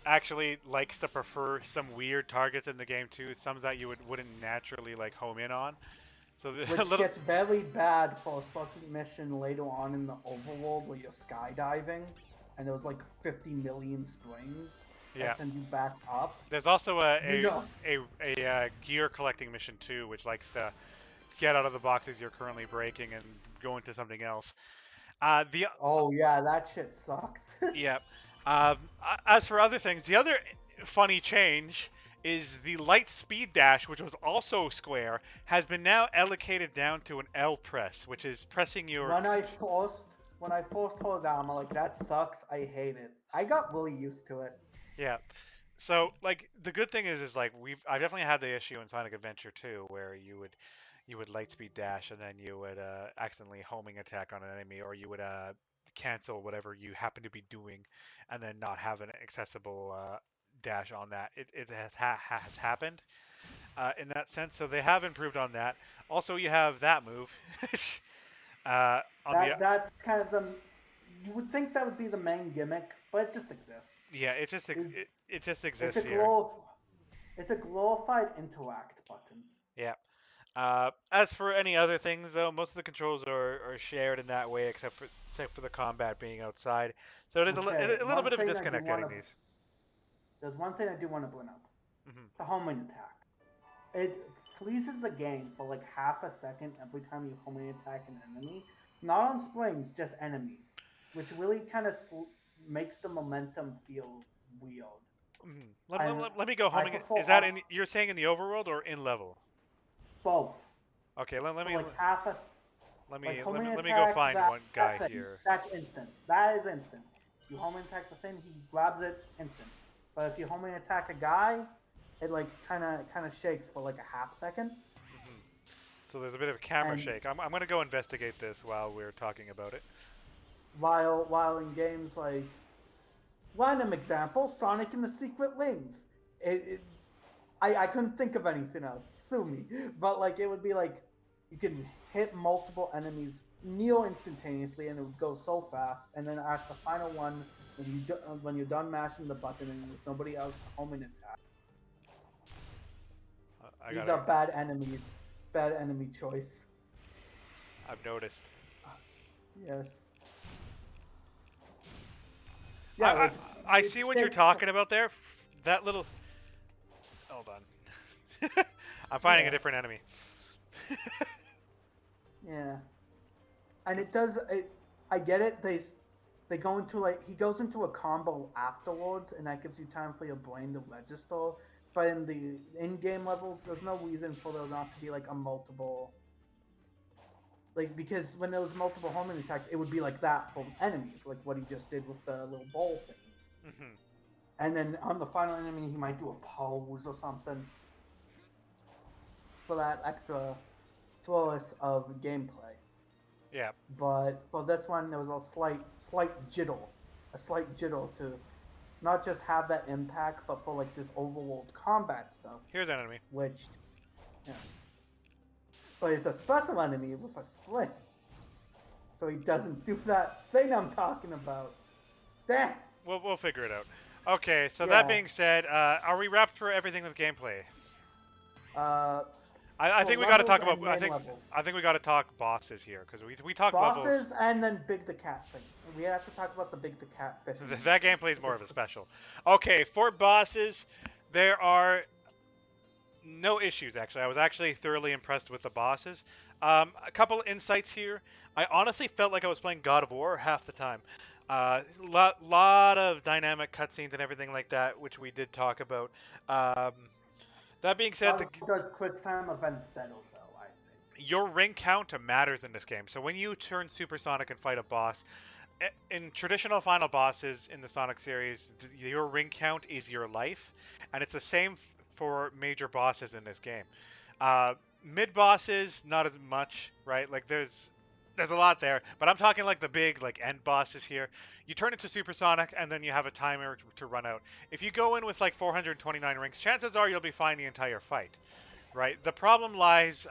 actually likes to prefer some weird targets in the game too. Some that you wouldn't naturally like home in on. So a Which little gets very bad for a certain mission later on in the overworld where you're skydiving and there's like 50 million springs yeah. that send you back up. There's also You know. a gear collecting mission too, which likes to get out of the boxes you're currently breaking and go into something else. The Oh yeah, that shit sucks. yeah. As for other things, the other funny change is the light speed dash, which was also square, has been now allocated down to an L press, which is pressing your When I forced when I forced hold down, I'm like, that sucks. I hate it. I got really used to it. yeah. So like the good thing is like I definitely had the issue in Sonic Adventure 2 where you would lightspeed dash and then you would accidentally homing attack on an enemy, or you would cancel whatever you happen to be doing and then not have an accessible dash on that. It has happened in that sense, so they have improved on that. Also, you have that move. On the That's kind of the. You would think that would be the main gimmick, but it just exists. Yeah, it just Is it just it's exists a here. it's a glorified interact button. Yeah. As for any other things, though, most of the controls are shared in that way, except for the combat being outside. So it is Okay, a little bit of a disconnect getting these. there's one thing I do want to bring up: Hmm. the homing attack. It freezes the game for like half a second every time you homing attack an enemy. Not on springs, just enemies, which really kind of makes the momentum feel weird. Hmm. Let, And let, let me go I homing. prefer Is that in? You're saying in the overworld or in level? both Okay, let for me like half a let like me let me homing let me go attack find one that guy thing. here. That's instant. That is instant. You homing attack the thing, he grabs it instant. But if you homing attack a guy, it like kind of shakes for like a half second. Hmm. So there's a bit of a camera And shake. I'm gonna go investigate this while we're talking about it. while in games like random example, Sonic and the Secret Rings, it I couldn't think of anything else. Sue me, but like it would be like you can hit multiple enemies near instantaneously, and it would go so fast. And then at the final one, when you're done mashing the button and there's nobody else to home and attack, I these gotta. are bad enemies. Bad enemy choice. I've noticed. Yes. I Yeah, I, like I it see what you're shakes. talking about there. That little. Hold on. I'm finding a Yeah, different enemy. yeah, and it It's, does. I get it. They go into like he goes into a combo afterwards, and that gives you time for your brain to register. But in the in-game levels, there's no reason for there not to be like a multiple, like because when there was multiple homing attacks, it would be like that for enemies, like what he just did with the little bowl things. mhm. And then on the final enemy, he might do a pose or something for that extra flawless of gameplay. Yeah. But for this one, there was a slight jitter to not just have that impact, but for like this overworld combat stuff, Here's an enemy. which, yes, but it's a special enemy with a split, so he doesn't do that thing I'm talking about. Damn. We'll figure it out. Okay. So that Yeah. being said, are we wrapped for everything with gameplay? Uh, I for think we got to levels talk about. and main levels, I think we got to talk bosses here because we talked levels. bosses, and then Big the Cat thing. We have to talk about the Big the Cat fishing. That gameplay is more of a special. Okay, for bosses, there are no issues actually. I was actually thoroughly impressed with the bosses. A couple insights here. I honestly felt like I was playing God of War half the time. Lot of dynamic cutscenes and everything like that, which we did talk about. Um, that being said, God of War does quick time events better, though. I think. your ring count matters in this game. So when you turn Supersonic and fight a boss, in traditional final bosses in the Sonic series, your ring count is your life, and it's the same for major bosses in this game. Mid bosses, not as much, right? Like there's a lot there, but I'm talking like the big like end bosses here. You turn into Supersonic, and then you have a timer to run out. If you go in with like 429 rings, chances are you'll be fine the entire fight, right? The problem lies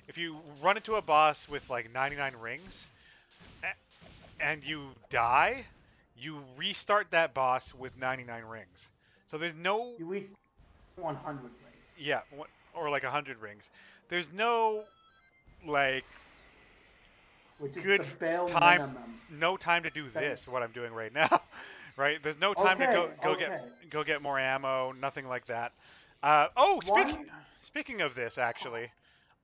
if you run into a boss with like 99 rings and you die, you restart that boss with 99 rings. So there's no, You waste 100 rings, yeah, or like 100 rings. There's no like which is good the bare time, minimum. no time to do That this. What I'm doing right now, right? There's no time to okay, get okay. more ammo. Nothing like that. Oh, One, speaking of this, actually,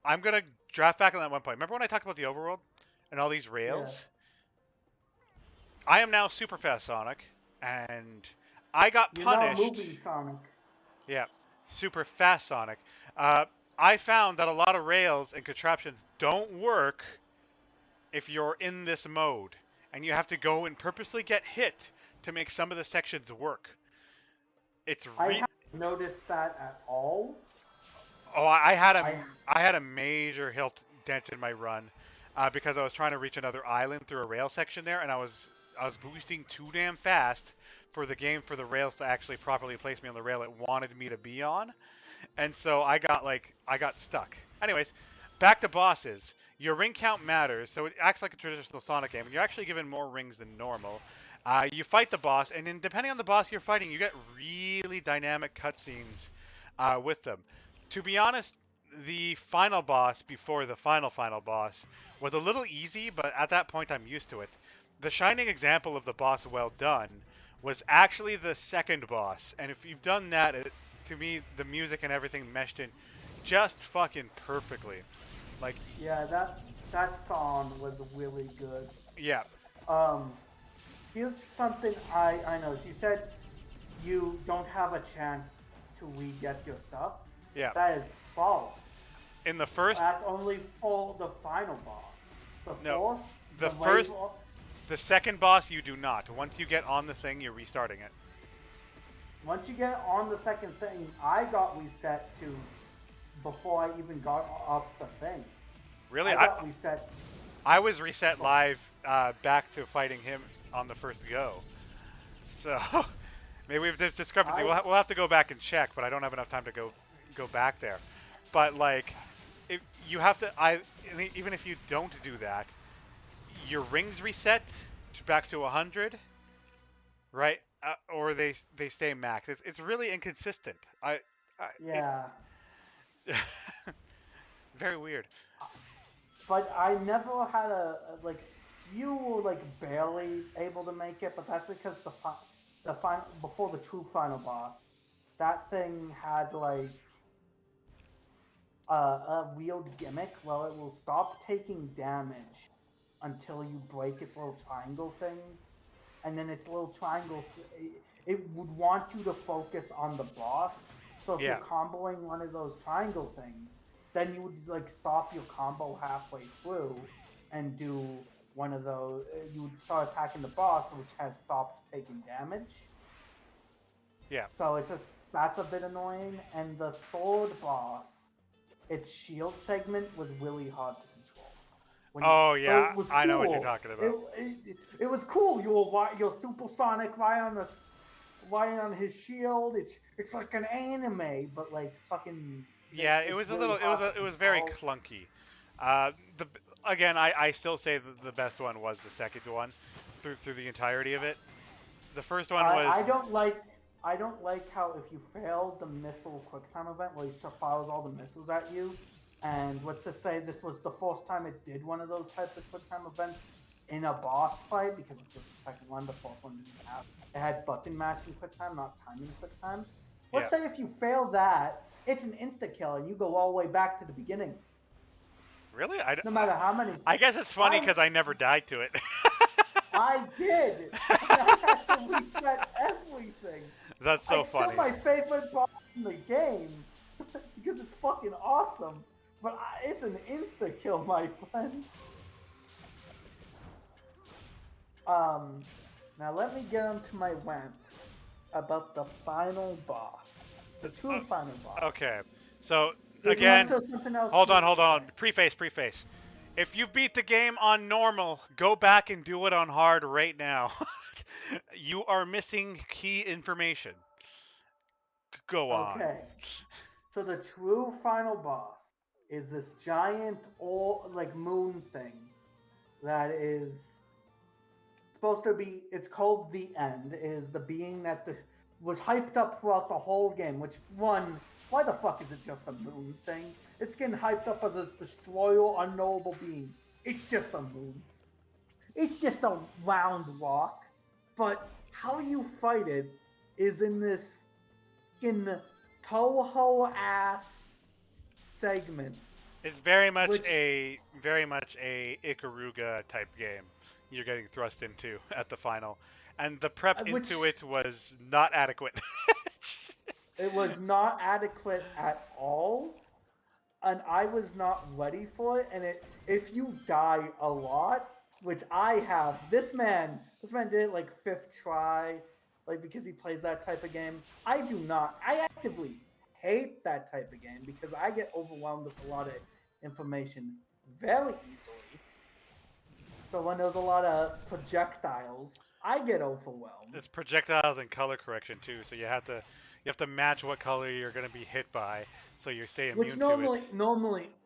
I'm gonna draft back on that one point. Remember when I talked about the overworld and all these yeah. rails? I am now super fast Sonic. and I got You're not punished. moving, Sonic. Yeah, super fast Sonic. Uh, I found that a lot of rails and contraptions don't work if you're in this mode, and you have to go and purposely get hit to make some of the sections work. It's I re. haven't noticed that at all. Oh, I had a I I had a major hilt dent in my run because I was trying to reach another island through a rail section there, and I was boosting too damn fast for the rails to actually properly place me on the rail it wanted me to be on. And so I got stuck. Anyways, back to bosses. Your ring count matters, so it acts like a traditional Sonic game, and you're actually given more rings than normal. You fight the boss, and then depending on the boss you're fighting, you get really dynamic cutscenes with them. To be honest, the final boss before the final boss was a little easy, but at that point I'm used to it. The shining example of the boss well done was actually the second boss, and if you've done that, to me, the music and everything meshed in just fucking perfectly. Like, Yeah, that song was really good. yeah, Um, Here's something I know. You said you don't have a chance to re-get your stuff. yeah. That is false. In the first, That's only for the final boss. The no, fourth, the the wave. first, the second boss you do not. Once you get on the thing, you're restarting it. Once you get on the second thing, I got reset to before I even got up the thing. Really, I got reset. I was reset live back to fighting him on the first go. So maybe we have this discrepancy. I We'll have to go back and check, but I don't have enough time to go back there. But like, if you have to, even if you don't do that, your rings reset back to 100, right? Or they stay max. It's really inconsistent. It yeah, very weird. but I never had like you were like barely able to make it, but that's because the final before the true final boss, that thing had like a weird gimmick. Well, it will stop taking damage until you break its little triangle things, and then its little triangle it would want you to focus on the boss. So if you're Yeah, comboing one of those triangle things, then you would like stop your combo halfway through and do one of those. You would start attacking the boss, which has stopped taking damage. yeah. So it's just that's a bit annoying. And the third boss, its shield segment was really hard to control. Oh But yeah, it was I know what you're cool. talking about. It was cool. You're supersonic right on his shield. It's like an anime, but like fucking Yeah, it it's was a really little. hard to It was very control. clunky. The again, I still say that the best one was the second one, through the entirety of it. The first one was I don't like how if you fail the missile quick time event where he fires all the missiles at you, and let's just say this was the first time it did one of those types of quick time events in a boss fight because it's just the second one. The first one didn't have it had button mashing quick time, not timing quick time. yeah. Let's say if you fail that, it's an insta kill and you go all the way back to the beginning. Really, No matter how many, I guess it's funny I because I never died to it. I did, and I had to reset everything. That's so It's still funny. my favorite boss in the game because it's fucking awesome. But it's an insta kill, my friend. Um, Now let me get onto my rant about the final boss, the true final boss. Okay, so Unless again, there's something else hold you on, want hold to say. on. Preface. If you beat the game on normal, go back and do it on hard right now. You are missing key information. Go on. Okay, so the true final boss is this giant, all like moon thing that is supposed to be. It's called the End. Is the being that was hyped up throughout the whole game. Which one? Why the fuck is it just a moon thing? It's getting hyped up as this destroyer, unknowable being. It's just a moon. It's just a round rock. But how you fight it is in this in Toho ass segment, It's which very much a Ikaruga type game. You're getting thrust into at the final. and the prep which into it was not adequate. it was not adequate at all, and I was not ready for it. And if you die a lot, which I have, this man did it like fifth try, like because he plays that type of game. I do not. I actively hate that type of game because I get overwhelmed with a lot of information very easily. So when there's a lot of projectiles, I get overwhelmed. It's projectiles and color correction too, so you have to match what color you're going to be hit by, so you stay Which immune to it.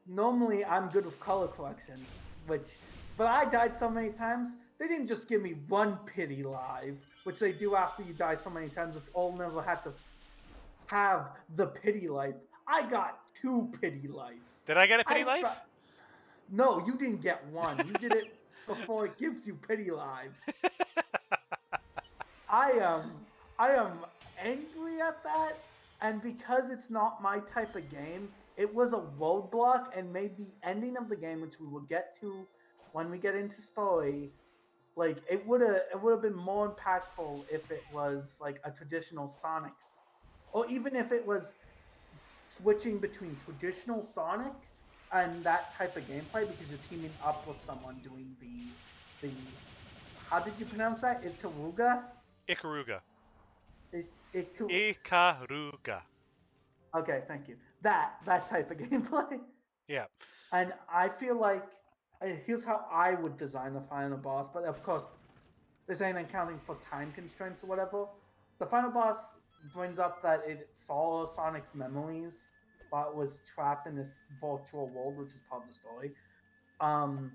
normally I'm good with color correction. But I died so many times. They didn't just give me one pity live, which they do after you die so many times. Which all never had to have the pity life. I got two pity lives. Did I get a pity I life? No, you didn't get one. You did it before it gives you pity lives. I am I am angry at that, and because it's not my type of game, it was a roadblock and made the ending of the game, which we will get to when we get into story. Like it would have been more impactful if it was like a traditional Sonic, or even if it was switching between traditional Sonic and that type of gameplay because you're teaming up with someone doing the how did you pronounce that? Itaruga? Ikaruga. It Ikaruga. okay, thank you. That type of gameplay, Yeah. and I feel like here's how I would design the final boss. But of course, this ain't accounting for time constraints or whatever. The final boss brings up that it saw Sonic's memories while it was trapped in this virtual world, which is part of the story. Um,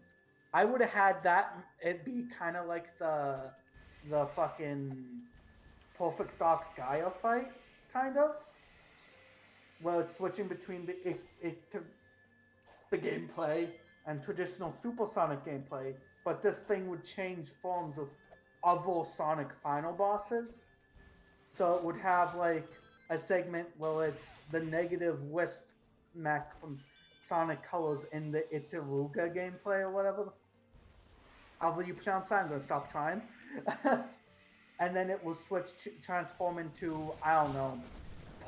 I would have had that it be kind of like the fucking perfect Dark Gaia fight, kind of. Well, it's switching between the gameplay and traditional Supersonic gameplay, but this thing would change forms of other Sonic final bosses. So it would have like a segment where it's the negative Wisp mech from Sonic Colors in the Itaruga gameplay or whatever. However you pronounce that, I'm gonna stop trying. And then it will transform into, I don't know,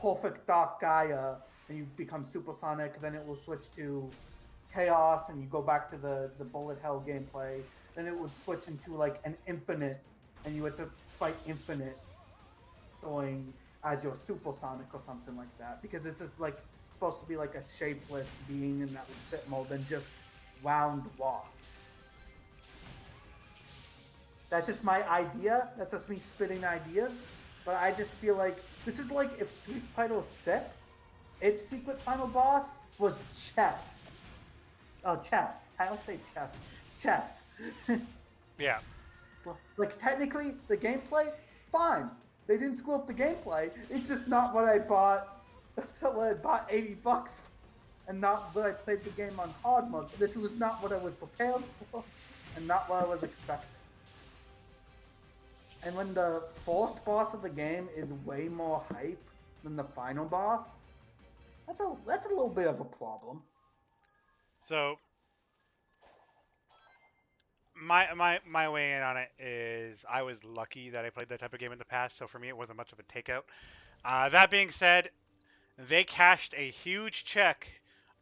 perfect Dark Gaia, and you become Supersonic. Then it will switch to Chaos, and you go back to the bullet hell gameplay. Then it would switch into like an Infinite, and you had to fight Infinite, going as your Supersonic or something like that. Because this is like supposed to be like a shapeless being in that would fit more than just round raw. That's just my idea. That's just me spitting ideas. But I just feel like this is like if Street Fighter 6, its secret final boss was chess. Oh, chess. I don't say chess. Chess. Yeah. Like technically, the gameplay, fine. They didn't screw up the gameplay. It's just not what I bought. That's not what I bought $80 for, and not what I played the game on hard mode. This was not what I was prepared for, and not what I was expecting. And when the first boss of the game is way more hype than the final boss, that's a little bit of a problem. So my way in on it is I was lucky that I played that type of game in the past, so for me it wasn't much of a takeout. That being said, they cashed a huge check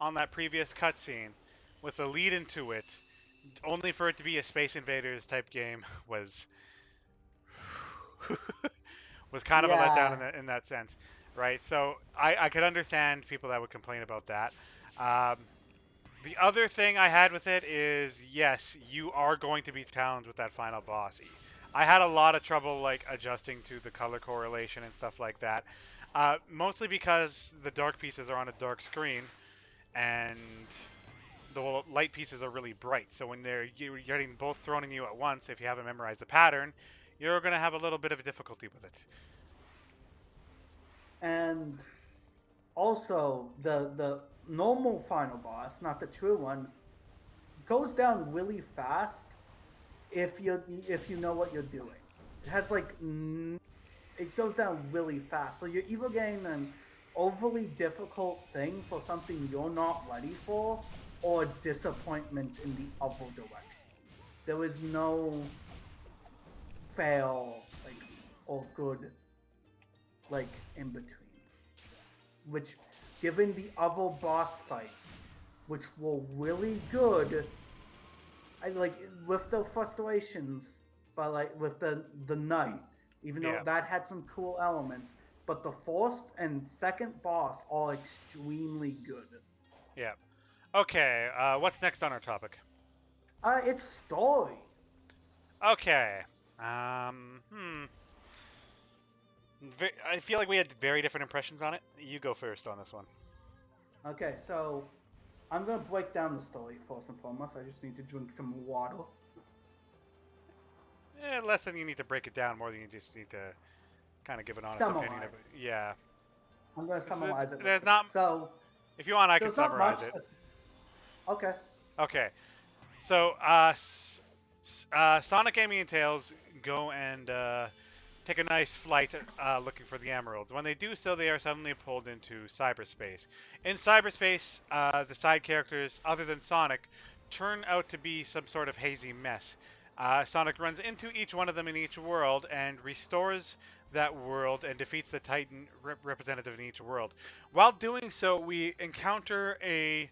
on that previous cutscene with a lead into it, only for it to be a Space Invaders type game was was kind of a letdown Yeah, in that sense, right? So I could understand people that would complain about that. Um, the other thing I had with it is, yes, you are going to be challenged with that final boss. I had a lot of trouble like adjusting to the color correlation and stuff like that, mostly because the dark pieces are on a dark screen and the light pieces are really bright. So when you're getting both thrown in you at once, if you haven't memorized the pattern, you're going to have a little bit of a difficulty with it. and also the normal final boss, not the true one, goes down really fast if you know what you're doing. It has like it goes down really fast. So you're either getting an overly difficult thing for something you're not ready for, or disappointment in the other direction. There is no fail, like, or good, like, in between. Which, given the other boss fights, which were really good, I like with the frustrations, but like with the knight, even though Yeah. that had some cool elements, but the first and second boss are extremely good. Yeah. Okay. What's next on our topic? It's story. Okay. Hmm. I feel like we had very different impressions on it. You go first on this one. Okay, so I'm gonna break down the story first and foremost. I just need to drink some water. Less than you need to break it down, more than you just need to kind of give an honest opinion of it. Summarize. Yeah. I'm gonna summarize it real There's quick. not. So If you want, I can there's not summarize much it. to. Okay. Okay. So, Sonic, Amy, and Tails go and take a nice flight looking for the emeralds. When they do so, they are suddenly pulled into cyberspace. In cyberspace, the side characters, other than Sonic, turn out to be some sort of hazy mess. Sonic runs into each one of them in each world and restores that world and defeats the Titan representative in each world. While doing so, we encounter a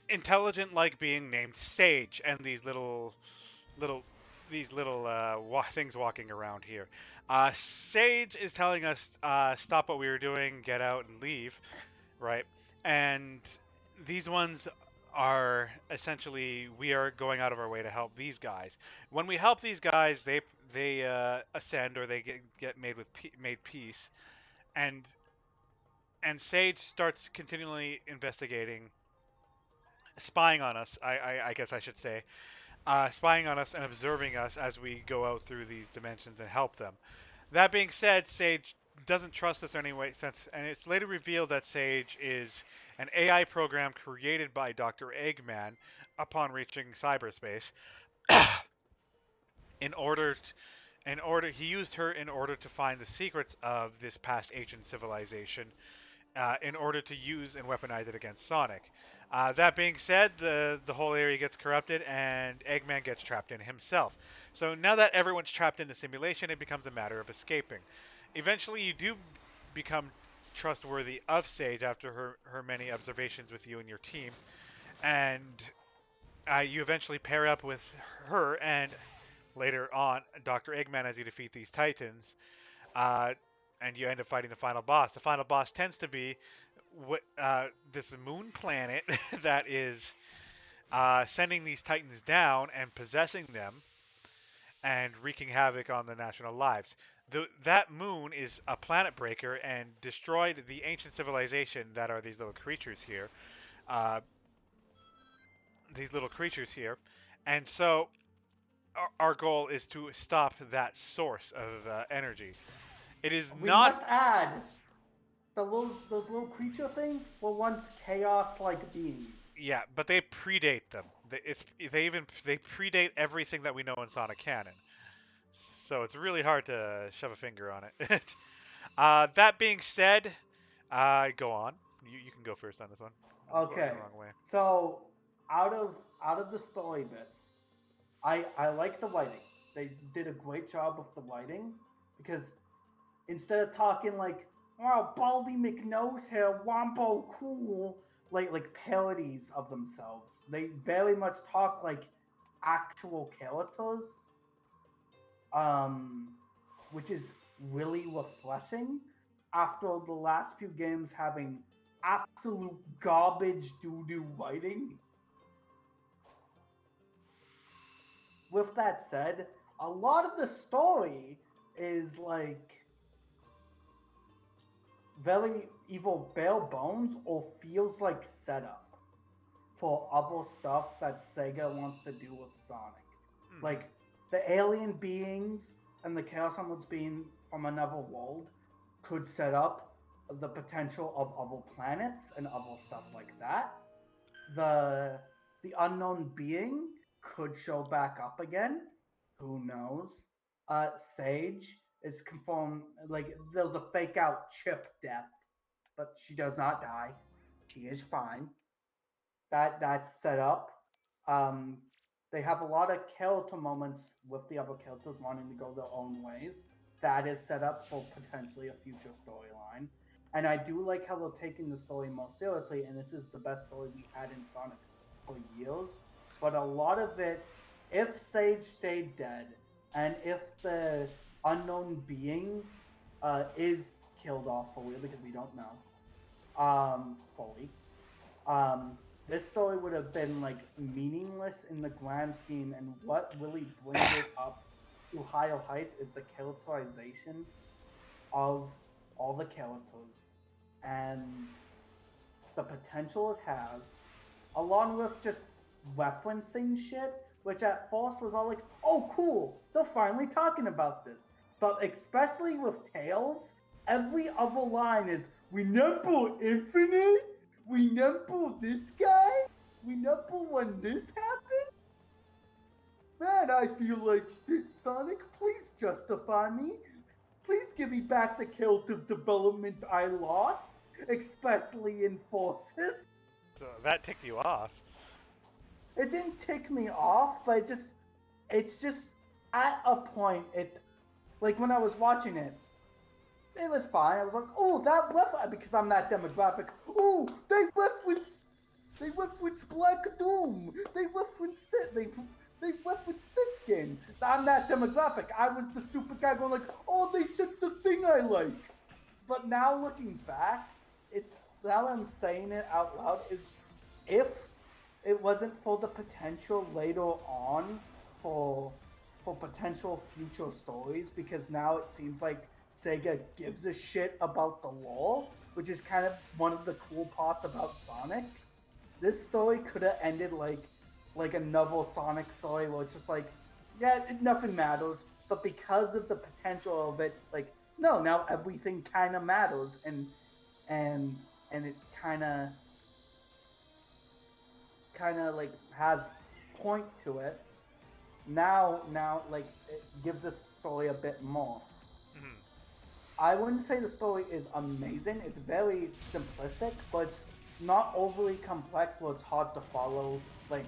intelligent like being named Sage and little these little things walking around here. Sage is telling us stop what we were doing, get out and leave, right? And these ones are essentially we are going out of our way to help these guys. When we help these guys, they ascend or they get made with made peace, and Sage starts continually investigating, spying on us. I guess I should say, spying on us and observing us as we go out through these dimensions and help them. That being said, Sage doesn't trust us in any way, since, and it's later revealed that Sage is an AI program created by Dr. Eggman upon reaching cyberspace. in order, he used her in order to find the secrets of this past ancient civilization in order to use and weaponize it against Sonic. That being said, the whole area gets corrupted and Eggman gets trapped in himself. So now that everyone's trapped in the simulation, it becomes a matter of escaping. Eventually, you do become trustworthy of Sage after her many observations with you and your team, and you eventually pair up with her and later on Dr. Eggman as you defeat these Titans. Uh, and you end up fighting the final boss. The final boss tends to be this moon planet that is sending these titans down and possessing them and wreaking havoc on the national lives. That moon is a planet breaker and destroyed the ancient civilization that are these little creatures here. Uh, these little creatures here, and so our goal is to stop that source of energy. It is We not. must add those little creature things were once chaos-like beings. Yeah, but they predate them. They predate everything that we know in Sonic canon. So it's really hard to shove a finger on it. That being said, go on. You can go first on this one. I'm going the Okay, wrong way. so out of the story bits, I like the writing. They did a great job with the writing because instead of talking like "Oh, Baldy McNose here, Wombo cool," like parodies of themselves, they very much talk like actual characters, um, which is really refreshing after the last few games having absolute garbage doo doo writing. With that said, a lot of the story is like very evil bare bones or feels like setup for other stuff that Sega wants to do with Sonic. Hmm. Like the alien beings and the Chaos Emeralds being from another world could set up the potential of other planets and other stuff like that. The unknown being could show back up again. Who knows? Sage is confirmed. Like there's a fake out Chip death, but she does not die. She is fine. That's set up. Um, They have a lot of character moments with the other characters wanting to go their own ways. That is set up for potentially a future storyline. And I do like how they're taking the story more seriously, and this is the best story we had in Sonic for years. But a lot of it, if Sage stayed dead, and if the unknown being is killed off fully, because we don't know fully, this story would have been like meaningless in the grand scheme, and what really brings it up to higher heights is the characterization of all the characters and the potential it has, along with just referencing shit, which at first was all like, oh cool, they're finally talking about this. But especially with Tails, every other line is, remember Infinite? Remember this guy? Remember when this happened? Man, I feel like Sonic, please justify me. Please give me back the character development I lost, especially in Forces. So that ticked you off. It didn't tick me off, but it's just at a point, it, like when I was watching it, it was fine. I was like, oh, that reference, because I'm that demographic. Oh, they referenced Black Doom. They referenced it. They referenced this game. I'm that demographic. I was the stupid guy going like, oh, they said the thing I like. But now looking back, it's, now that I'm saying it out loud, is if it wasn't for the potential later on for potential future stories, because now it seems like Sega gives a shit about the lore, which is kind of one of the cool parts about Sonic. This story could have ended like a novel Sonic story where it's just like, yeah, nothing matters, but because of the potential of it, like, no, now everything kind of matters, and and it kind of like has point to it. Now like it gives the story a bit more. Mhm. I wouldn't say the story is amazing. It's very simplistic, but it's not overly complex where it's hard to follow. Like,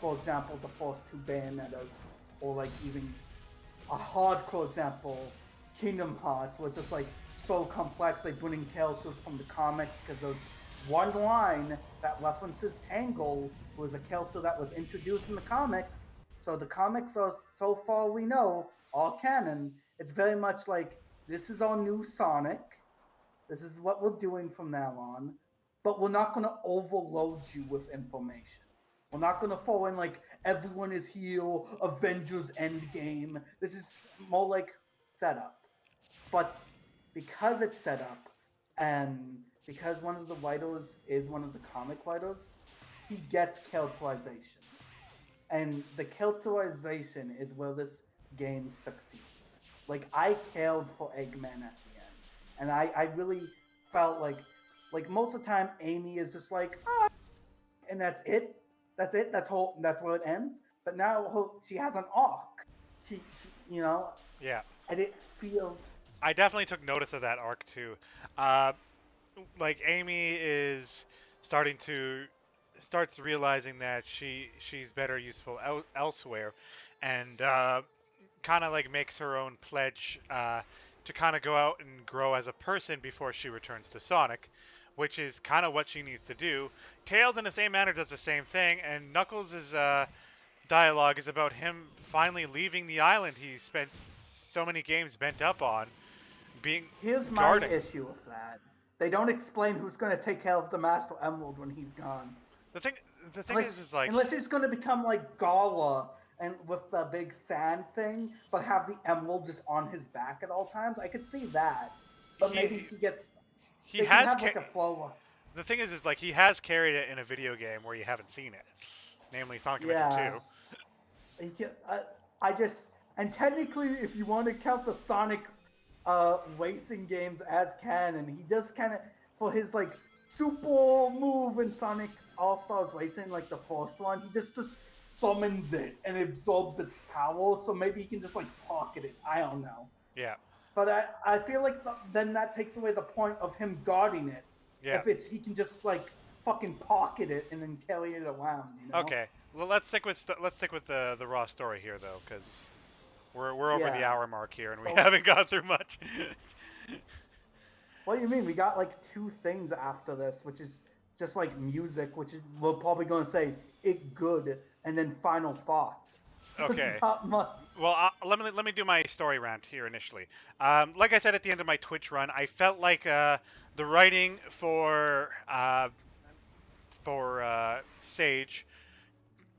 for example, the first two Bayonettas, or like even a hardcore example, Kingdom Hearts, was just like so complex. They bring in characters from the comics because there's one line that references Tangle, who is a character that was introduced in the comics. So the comics are, so far we know, all canon. It's very much like, this is our new Sonic. This is what we're doing from now on. But we're not going to overload you with information. We're not going to throw in like, everyone is here, Avengers Endgame. This is more like setup. But because it's set up, and because one of the writers is one of the comic writers, he gets characterization. And the characterization is where this game succeeds. Like, I cared for Eggman at the end, and I really felt like most of the time Amy is just like, oh, and that's it. That's it. That's where it ends. But now she has an arc. She Yeah, and it feels, I definitely took notice of that arc too. Uh, like Amy is starting to starts realizing that she's better useful elsewhere, and kind of like makes her own pledge to kind of go out and grow as a person before she returns to Sonic, which is kind of what she needs to do. Tails, in the same manner, does the same thing, and Knuckles' dialogue is about him finally leaving the island he spent so many games bent up on, being here's my guarding. issue with that. They don't explain who's going to take care of the Master Emerald when he's gone. The thing, the thing Unless is like unless he's going to become like Gala and with the big sand thing, but have the emerald just on his back at all times. I could see that, but he maybe he gets. he They can has have like a flow. the thing is like he has carried it in a video game where you haven't seen it, namely Sonic Adventure Yeah, 2. he can. I just, and technically, if you want to count the Sonic racing games as canon, he does kind of, for his like super move in Sonic All Stars Racing, like the first one, he just summons it and absorbs its power. So maybe he can just like pocket it. I don't know, Yeah, but I feel like then that takes away the point of him guarding it. yeah. If it's, he can just like fucking pocket it and then carry it around. You know? Okay. Well, let's stick with the raw story here though, because we're over the Yeah. hour mark here and we But haven't gone through much. what do you mean? We got like two things after this, which is just like music, which is, we're probably gonna say it good, and then final thoughts. There's Okay. not much. Well, let me do my story rant here initially. Like I said at the end of my Twitch run, I felt like the writing for Sage,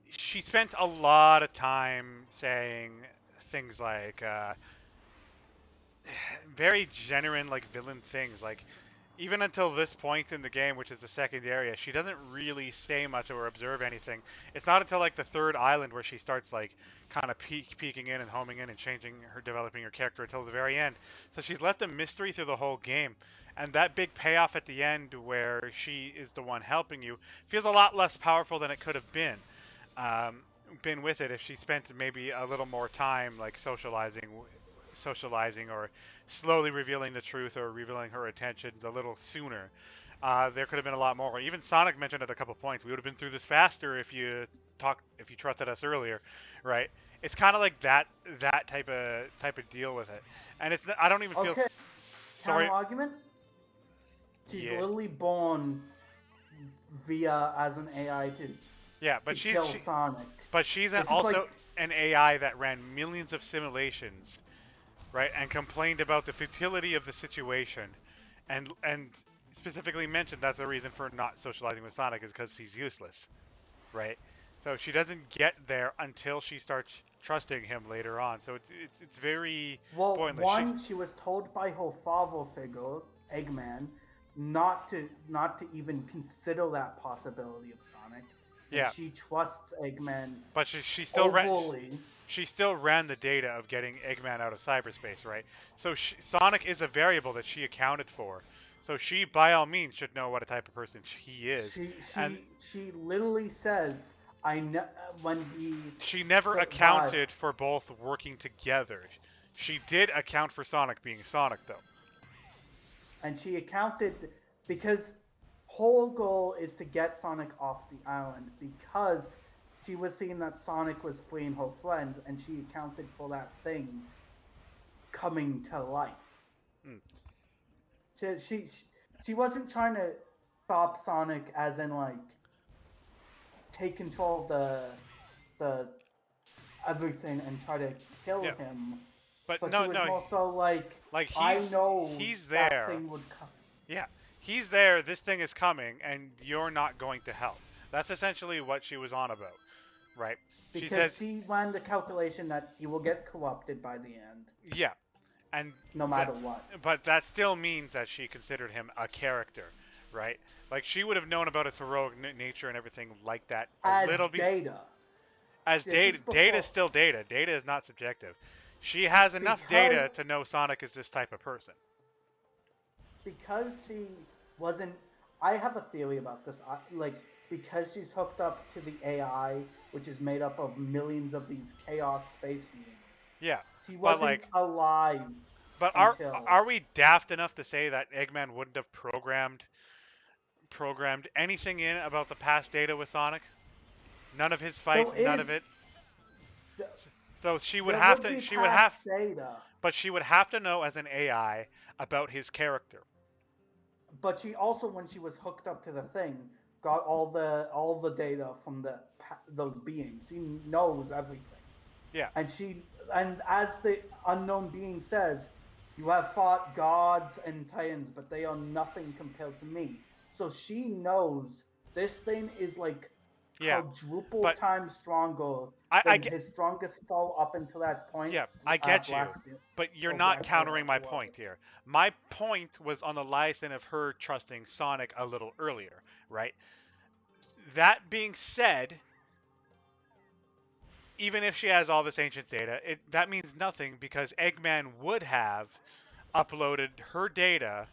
she spent a lot of time saying things like very genuine like villain things. Like even until this point in the game, which is the second area, she doesn't really say much or observe anything. It's not until like the third island where she starts like kind of peeking in and homing in and changing her, developing her character until the very end. So she's left a mystery through the whole game. And that big payoff at the end where she is the one helping you feels a lot less powerful than it could have um, been with it if she spent maybe a little more time like socializing or slowly revealing the truth or revealing her intentions a little sooner. There could have been a lot more. Even Sonic mentioned at a couple points. We would have been through this faster if you trusted us earlier, right? It's kind of like that type of deal with it, and it's I don't even feel Okay, counter sorry. argument. She's Yeah, literally born via as an AI yeah, to but kill Sonic. she's This is also like an AI that ran millions of simulations, right, and complained about the futility of the situation, and specifically mentioned that's the reason for not socializing with Sonic is because he's useless, right? So she doesn't get there until she starts trusting him later on. So it's very well, pointless. one, she was told by her father figure, Eggman, not to even consider that possibility of Sonic, and Yeah, she trusts Eggman but she still ran the data of getting Eggman out of cyberspace, right? So Sonic is a variable that she accounted for. So she, by all means, should know what a type of person he is, She and she she literally says, "I know when he she never survived." accounted for both working together. She did account for Sonic being Sonic, though. And she accounted because whole goal is to get Sonic off the island because she was seeing that Sonic was freeing her friends, and she accounted for that thing coming to life. Mm. She wasn't trying to stop Sonic as in like take control of the everything and try to kill Yeah, him, but but she no, was no, more so like, like I know he's that there. thing would come. Yeah, he's there. This thing is coming, and you're not going to help. That's essentially what she was on about, right? She Because says, she ran the calculation that he will get corrupted by the end, yeah, and no that, matter what. but that still means that she considered him a character, right? Like she would have known about his heroic nature and everything like that a As little bit. Data, As this data, is data is before, still data. Data is not subjective. She has enough data because to know Sonic is this type of person. because she wasn't. I have a theory about this. Like, because she's hooked up to the AI, which is made up of millions of these chaos space beings. Yeah, She but wasn't like, alive but are until. are we daft enough to say that Eggman wouldn't have programmed anything in about the past data with Sonic? None of his There fights, none of it. is. So she would There have would to. be She would past have, data, but she would have to know as an AI about his character. but she also, when she was hooked up to the thing, got all the data from those beings. She knows everything, Yeah, and as the unknown being says, you have fought gods and titans, but they are nothing compared to me. So she knows this thing is like yeah, quadruple but times stronger I than get. his strongest foe up until that point. Yeah, I get you, Black but you're or not Black Data countering my or whatever. point here. My point was on the liaison of her trusting Sonic a little earlier, right? That being said, even if she has all this ancient data, that means nothing because Eggman would have uploaded her data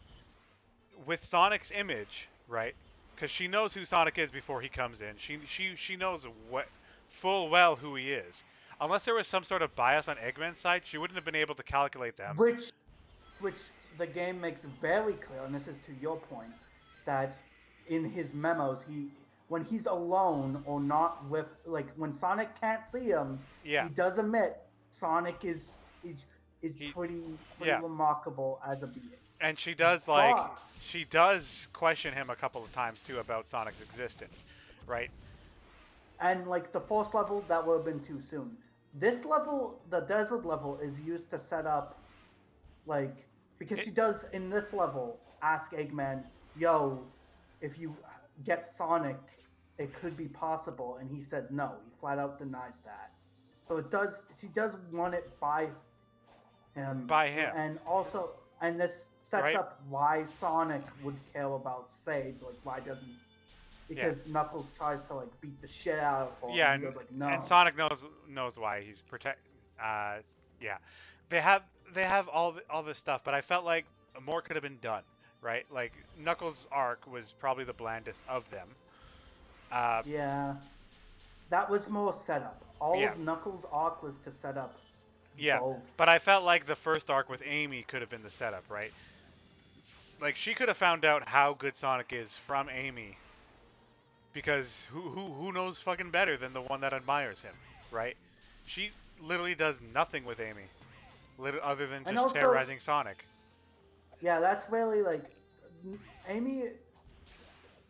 with Sonic's image, right? Because she knows who Sonic is before he comes in. She knows what full well who he is. Unless there was some sort of bias on Eggman's side, she wouldn't have been able to calculate them. which which the game makes very clear, and this is to your point, that in his memos, he when he's alone or not with like when Sonic can't see him, Yeah, he does admit Sonic is he, pretty yeah, remarkable as a being. and she does question him a couple of times too about Sonic's existence, right? And like the first level, that would have been too soon. This level, the desert level, is used to set up like because It, she does in this level ask Eggman, "Yo, if you get Sonic, it could be possible," and he says no. He flat out denies that. So it does. She does want it by him, by him, and also, and this sets right? up why Sonic would care about Sage. Like, why doesn't Yeah, because Knuckles tries to like beat the shit out of her, and yeah, he goes like, and "No." Sonic knows why he's protect. Uh, yeah, they have all this stuff, but I felt like more could have been done, right? Like Knuckles' arc was probably the blandest of them. Uh, Yeah, that was more setup. All yeah, of Knuckles' arc was to set up yeah, both. but I felt like the first arc with Amy could have been the setup, right? Like she could have found out how good Sonic is from Amy, because who knows fucking better than the one that admires him, right? She literally does nothing with Amy, other than And just also, terrorizing Sonic. yeah, that's really like Amy.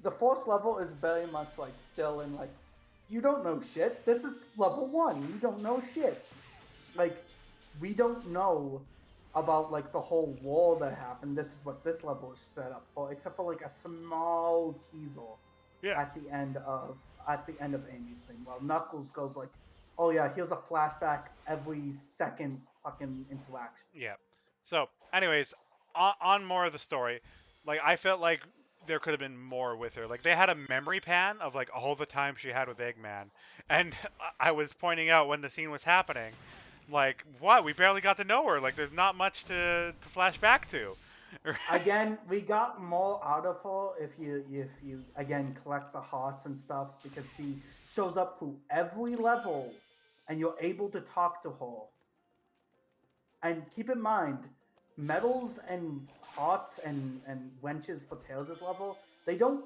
The first level is very much like still in like you don't know shit. This is level one. You don't know shit. Like we don't know about like the whole war that happened. This is what this level is set up for, except for like a small teaser Yeah, at the end of Amy's thing. While Knuckles goes like, "Oh yeah, here's a flashback every second fucking interaction." yeah. So, anyways, on more of the story, like I felt like there could have been more with her. Like they had a memory pan of like all the time she had with Eggman, and I was pointing out when the scene was happening, like what we barely got to know her. Like there's not much to flash back to. Again, we got more out of her if you again collect the hearts and stuff because she shows up through every level, and you're able to talk to her. And keep in mind, medals and hearts and wenches for Tails' level, they don't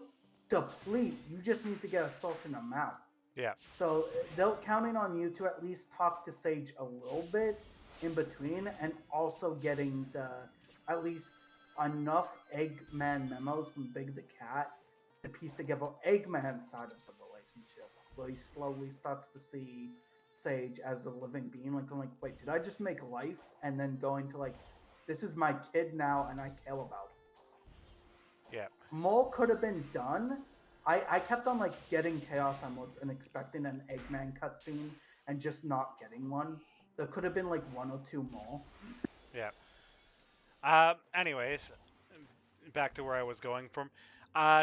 deplete. You just need to get a certain amount. Yeah, So they're counting on you to at least talk to Sage a little bit in between, and also getting the at least enough Eggman memos from Big the Cat to piece together Eggman's side of the relationship, where he slowly starts to see Sage as a living being. Like, I'm like, wait, did I just make life? And then going to like, this is my kid now, and I care about him. yeah. More could have been done. I kept on like getting Chaos Emeralds and expecting an Eggman cutscene and just not getting one. There could have been like one or two more. Yeah. Anyways, back to where I was going from.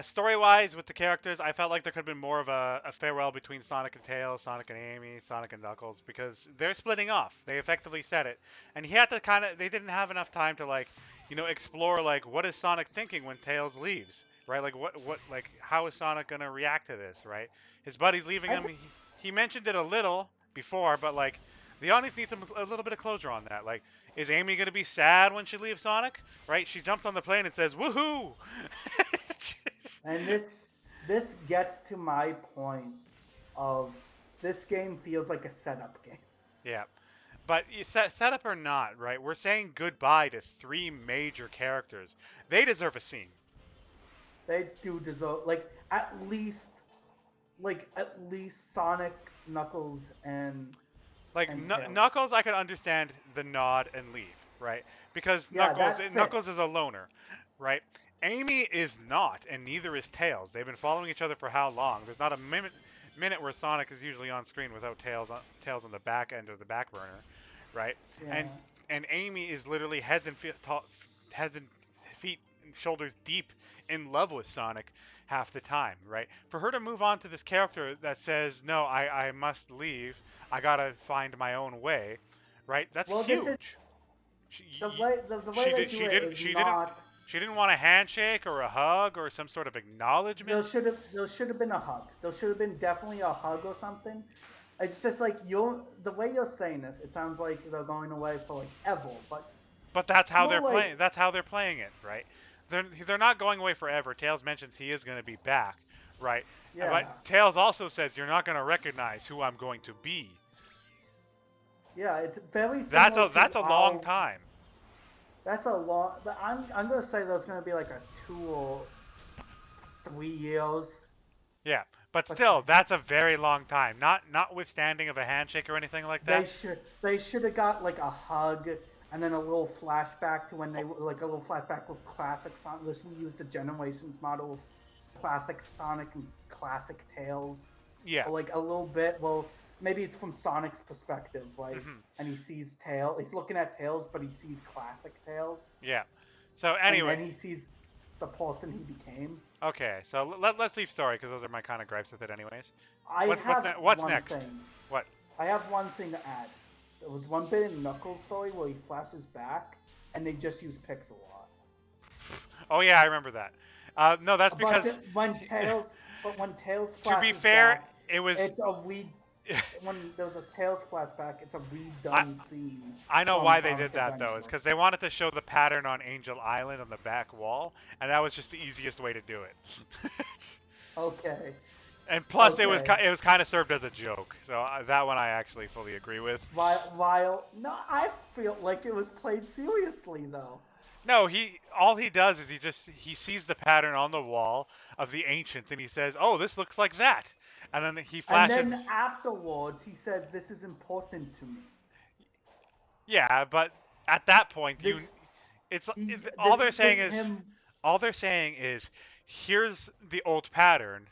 Story-wise, with the characters, I felt like there could have been more of a farewell between Sonic and Tails, Sonic and Amy, Sonic and Knuckles, because they're splitting off. They effectively said it, and he had to kind of. They didn't have enough time to like, explore like what is Sonic thinking when Tails leaves, right? Like like how is Sonic gonna react to this, right? His buddy's leaving I him. th- He mentioned it a little before, but like the audience needs a little bit of closure on that. Like, is Amy gonna be sad when she leaves Sonic? Right? She jumps on the plane and says, "Woohoo!" and this gets to my point of this game feels like a setup game. Yeah, but setup or not, right? We're saying goodbye to three major characters. They deserve a scene. They do deserve at least Sonic, Knuckles, Like and Tails. Knuckles, I could understand the nod and leave, right? Because Yeah, Knuckles that Knuckles fits. is a loner, right? Amy is not, and neither is Tails. They've been following each other for how long? There's not a minute where Sonic is usually on screen without Tails on the back end of the back burner, right? And Yeah. Amy is literally heads and feet and shoulders deep in love with Sonic half the time, right? For her to move on to this character that says, "No, I must leave. I gotta find my own way," right? That's Well, this is huge. the She way the way she they did do she it didn't is she didn't not. she didn't want a handshake or a hug or some sort of There acknowledgement. should have been a hug. There should have been definitely a hug or something. It's just like the way you're saying this. It sounds like they're going away for like ever, but But that's it's how more they're like playing. That's how they're playing it, right? they're not going away forever. Tails mentions he is going to be back, right? But Yeah, Tails also says you're not going to recognize who I'm going to be. yeah. It's very That's similar a to that's a long our. time. That's a long. But I'm gonna say there's gonna be like a 2 or 3 years. Yeah, but But still, that's a very long time. Notwithstanding of a handshake or anything like they that. should they should have got like a hug and then a little flashback to when they like a little flashback with classic Sonic. This we used the Generations model of classic Sonic and classic Tails, Yeah. or like a little bit. Well, maybe it's from Sonic's perspective, like, Hmm. and he sees Tails. He's looking at Tails, but he sees classic Tails, Yeah. So and anyway, then he sees the person he became. okay. So let's leave story because those are my kind of gripes with it, anyways. I have What's one next? thing. What? I have one thing to add. There was one bit in Knuckles' story where he flashes back, and they just use pixel art. Oh yeah, I remember that. No, that's But because when Tails to be flashes fair, back, it was. it's a re. When there's a Tails flashback, it's a I redone scene I know from why they Sonic did that though. Is Adventure. because they wanted to show the pattern on Angel Island on the back wall, and that was just the easiest way to do it. Okay, And plus, okay. it was kind of served as a joke. So that one I actually fully agree with. While no, I feel like it was played seriously though. No, he all he does is he sees the pattern on the wall of the ancients, and he says, "Oh, this looks like that," and then he And flashes. then afterwards, he says, "This is important to me." Yeah, but at that point, This all they're saying this is him. here's the old pattern.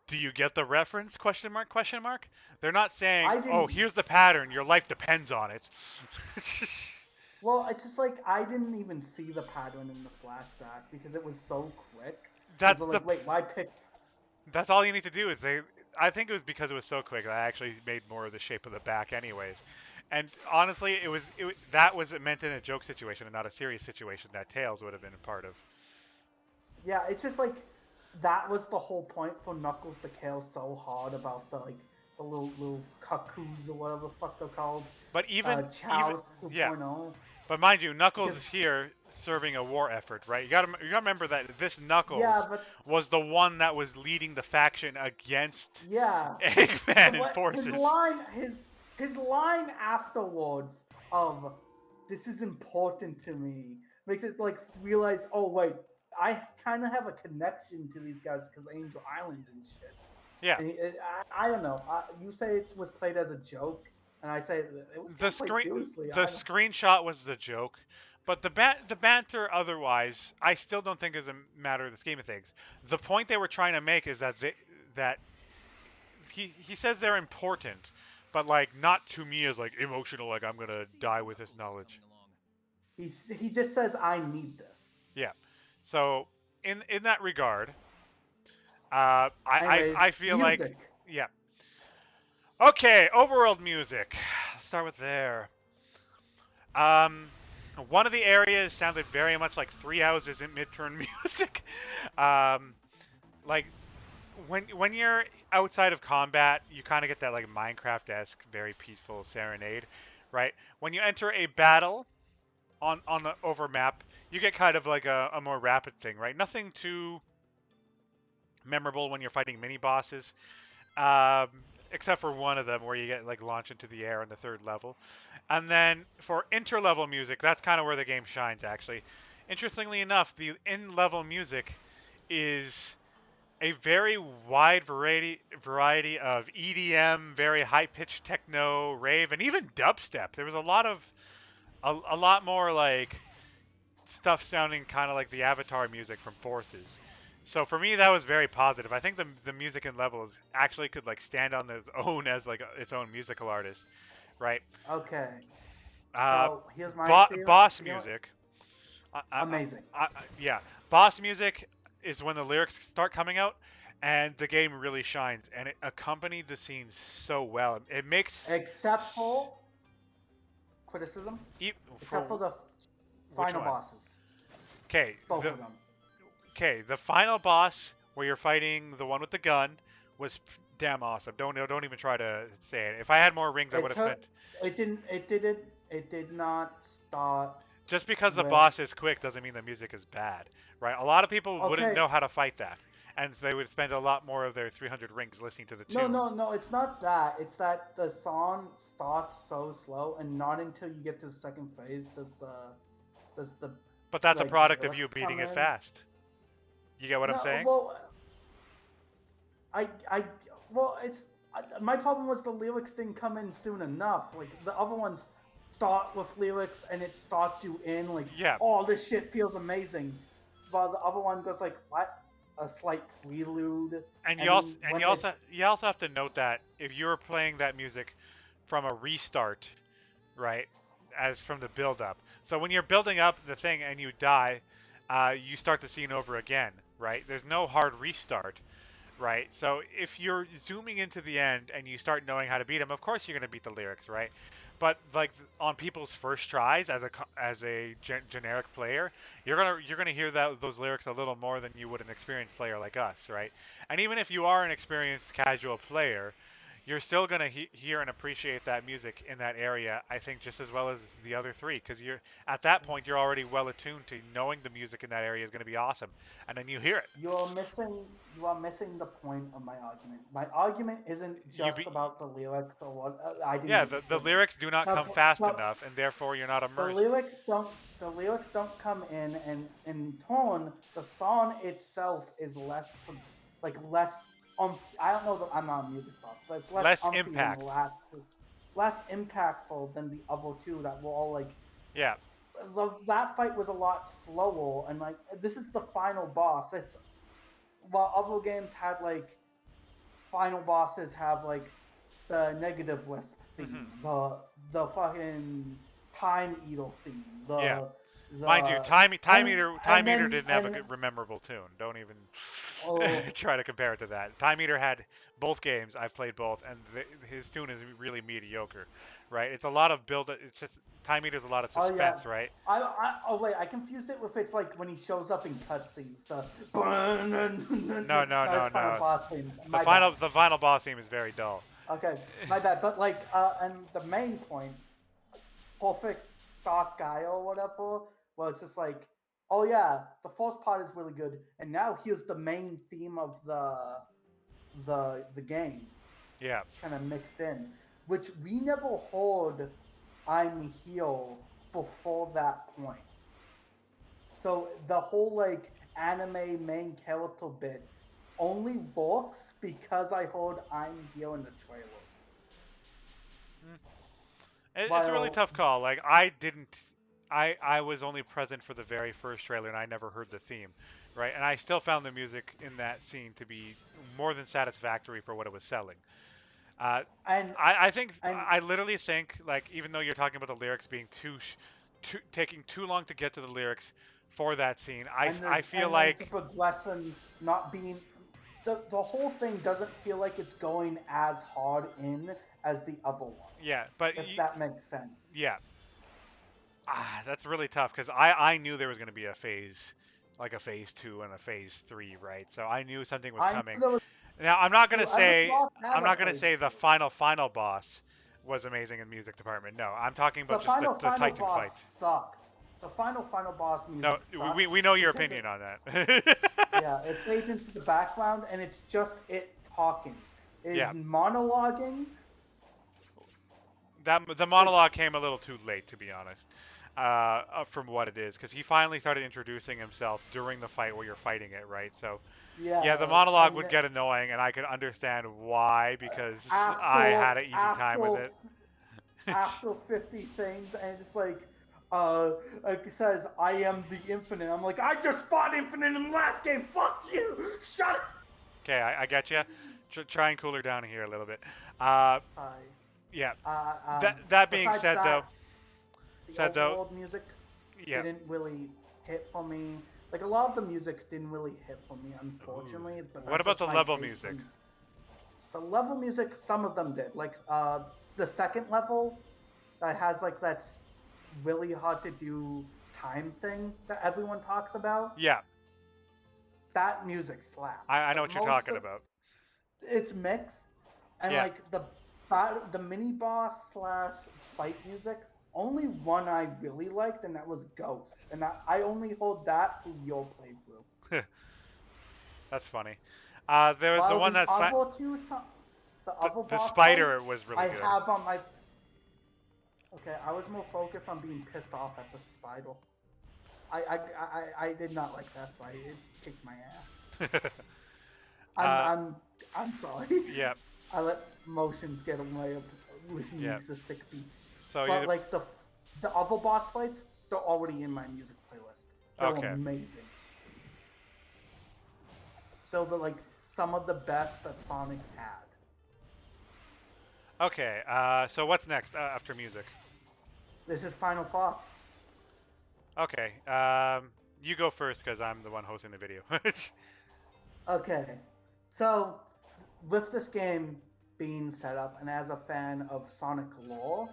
Do you get the reference? Question mark? Question mark? They're not saying, I "Oh, didn't. here's the pattern. Your life depends on it." Well, it's just like I didn't even see the pattern in the flashback because it was so quick. Because that's they're the like, wait, why pick? that's all you need to do is they. I think it was because it was so quick that I actually made more of the shape of the back, anyways. And honestly, that was meant in a joke situation and not a serious situation that Tails would have been a part of. Yeah, it's just like that was the whole point for Knuckles to kill so hard about the little cuckoos or whatever the fuck they're called, But even Chow's yeah, 2.0, but mind you, Knuckles is because here serving a war effort, right? You gotta remember that this yeah, Knuckles but was the one that was leading the faction against yeah, Eggman but and what forces. his line afterwards of "this is important to me" makes it like realize, oh wait, I kind of have a connection to these guys because Angel Island and shit. Yeah, And I don't know. You say it was played as a joke, and I say it was kind the of played screen seriously. the screenshot was the joke, but the banter otherwise, I still don't think is a matter of the scheme of things. The point they were trying to make is that he says they're important, but like not to me as like emotional, like I'm gonna die with this knowledge. He just says, "I need this." Yeah. So in that regard, Anyways, I feel like music. yeah. Okay, overworld music. Let's start with there. Um, one of the areas sounded very much like Three Houses in midterm music. Um, like when you're outside of combat, you kind of get that like Minecraft-esque, very peaceful serenade, right? When you enter a battle on the over map, you get kind of like a more rapid thing, right? Nothing too memorable when you're fighting mini bosses, um, except for one of them where you get like launched into the air on the third level. And then for inter-level music, that's kind of where the game shines, actually. Interestingly enough, the in-level music is a very wide variety of EDM, very high-pitched techno, rave, and even dubstep. There was a lot more like stuff sounding kind of like the Avatar music from Forces. So for me, that was very positive. I think the music and levels actually could like stand on its own as like its own musical artist, right? Okay, Uh, so here's my theory. boss You know, music, amazing. yeah, boss music is when the lyrics start coming out, and the game really shines, and it accompanied the scenes so well. It makes Except for criticism, for except for the which final one? bosses, Okay, both of them. the final boss where you're fighting the one with the gun was damn awesome. Don't even try to say it. If I had more rings, I would It have took. spent. It didn't. It didn't. It did not start. Just because the with boss is quick doesn't mean the music is bad, right? A lot of people wouldn't okay, know how to fight that, and they would spend a lot more of their 300 rings listening to the no, tune. no, no, it's not that. It's that the song starts so slow, and not until you get to the second phase does the But that's a like product of you lyrics beating come it in. fast. You get what I'm No, saying? well, I well, it's my problem was the lyrics didn't come in soon enough. Like the other ones start with lyrics and it starts you in like, Yeah, oh, this shit feels amazing, while the other one goes like, what? A slight prelude, and and then when it's you also have to note that if you're playing that music from a restart, right, as from the build up. So when you're building up the thing and you die, you start the scene over again, right? There's no hard restart, right? So if you're zooming into the end and you start knowing how to beat them, of course you're gonna beat the lyrics, right? But like on people's first tries as a generic player, you're gonna hear those lyrics a little more than you would an experienced player like us, right? And even if you are an experienced casual player, you're still gonna hear and appreciate that music in that area. I think just as well as the other three, because you're at that point you're already well attuned to knowing the music in that area is gonna be awesome, and then you hear it. you are missing the point of my argument. My argument isn't You just be about the lyrics or what I didn't Yeah, get your the point in. lyrics do not come But, fast but enough, and therefore you're not the immersed. lyrics don't come in, and in tone the song itself is less I don't know that I'm not a music buff, but it's less Less umphy than the impact. last two, less impactful than the other two that were all like Yeah. that fight was a lot slower, and like this is the final boss. While other games had like final bosses have like the negative wisp Hmm. theme, the fucking time eater theme, Yeah. Mind you, the Time and Eater then didn't have a and good, memorable tune. Don't even oh try to compare it to that. Time Eater had both games. I've played both, and his tune is really mediocre, right? It's a lot of build. It's just Time Eater's a lot of oh yeah. suspense, right? Oh wait, I confused it with it's like when he shows up in cutscenes. The No, no, no, it's no, final no. boss theme. The My bad. final boss theme is very dull. Okay, my bad. But like, and the main point, perfect stock guy or whatever. Well, it's just like, oh yeah, the first part is really good, and now here's the main theme of the game, Yeah. kind of mixed in, which we never heard. I'm here before that point. So the whole like anime main character bit only works because I heard I'm here in the trailers. Mm. It's a really While tough call. Like I didn't, I was only present for the very first trailer, and I never heard the theme, right? And I still found the music in that scene to be more than satisfactory for what it was selling. Uh, and I think and I literally think like even though you're talking about the lyrics being taking too long to get to the lyrics for that scene, I feel and then the like progression not being the whole thing doesn't feel like it's going as hard in as the other one, yeah, but if that makes sense. yeah, that's really tough because I knew there was going to be a phase, like a phase two and a phase three, right? So I knew something was I knew coming. there was Now two. Every boss I'm had a not gonna phase say the two. final boss was amazing in music department. No, I'm talking The about just the final Titan fight. boss sucked. The final boss No, music sucks we know your because opinion on that. yeah, it fades into the background and it's just it talking. It is Yeah, monologuing, that the which monologue came a little too late, to be honest, from what it is, because he finally started introducing himself during the fight where you're fighting it, right? So yeah, the yeah, monologue and would get annoying, and I could understand why because I after had an easy time with after it. after 50 things and it's just like it says I am the infinite. I'm like, I just fought infinite in the last game. Fuck you. Shut up. Okay, I get you. Try and cool her down here a little bit. Uh, I yeah. uh, That being besides said, though, that, the said though, overworld music yeah. didn't really hit for me. Like a lot of the music didn't really hit for me, Ooh. unfortunately. But What that's about just the my level taste. music? The level music, some of them did. Like the second level that has like really hard to do time thing that everyone talks about. Yeah, That music slaps. I know But what you're most talking of about. it's mixed, and Yeah. like the mini boss slash fight music only one I really liked, and that was Ghost. And I only hold that for your playthrough. That's funny. There was the While one the that other two, the other the boss spider fights, was really I good. have on my. Okay, I was more focused on being pissed off at the spider. I did not like that fight. It kicked my ass. I'm uh, I'm I'm sorry. yeah, I let emotions get in the way of listening yeah. to the sick beats. So But you like the other boss fights, they're already in my music playlist. They're okay? amazing. They're like some of the best that Sonic had. Okay. So what's next after music? This is Final Thoughts. Okay. You go first because I'm the one hosting the video. Okay, so with this game being set up, and as a fan of Sonic lore,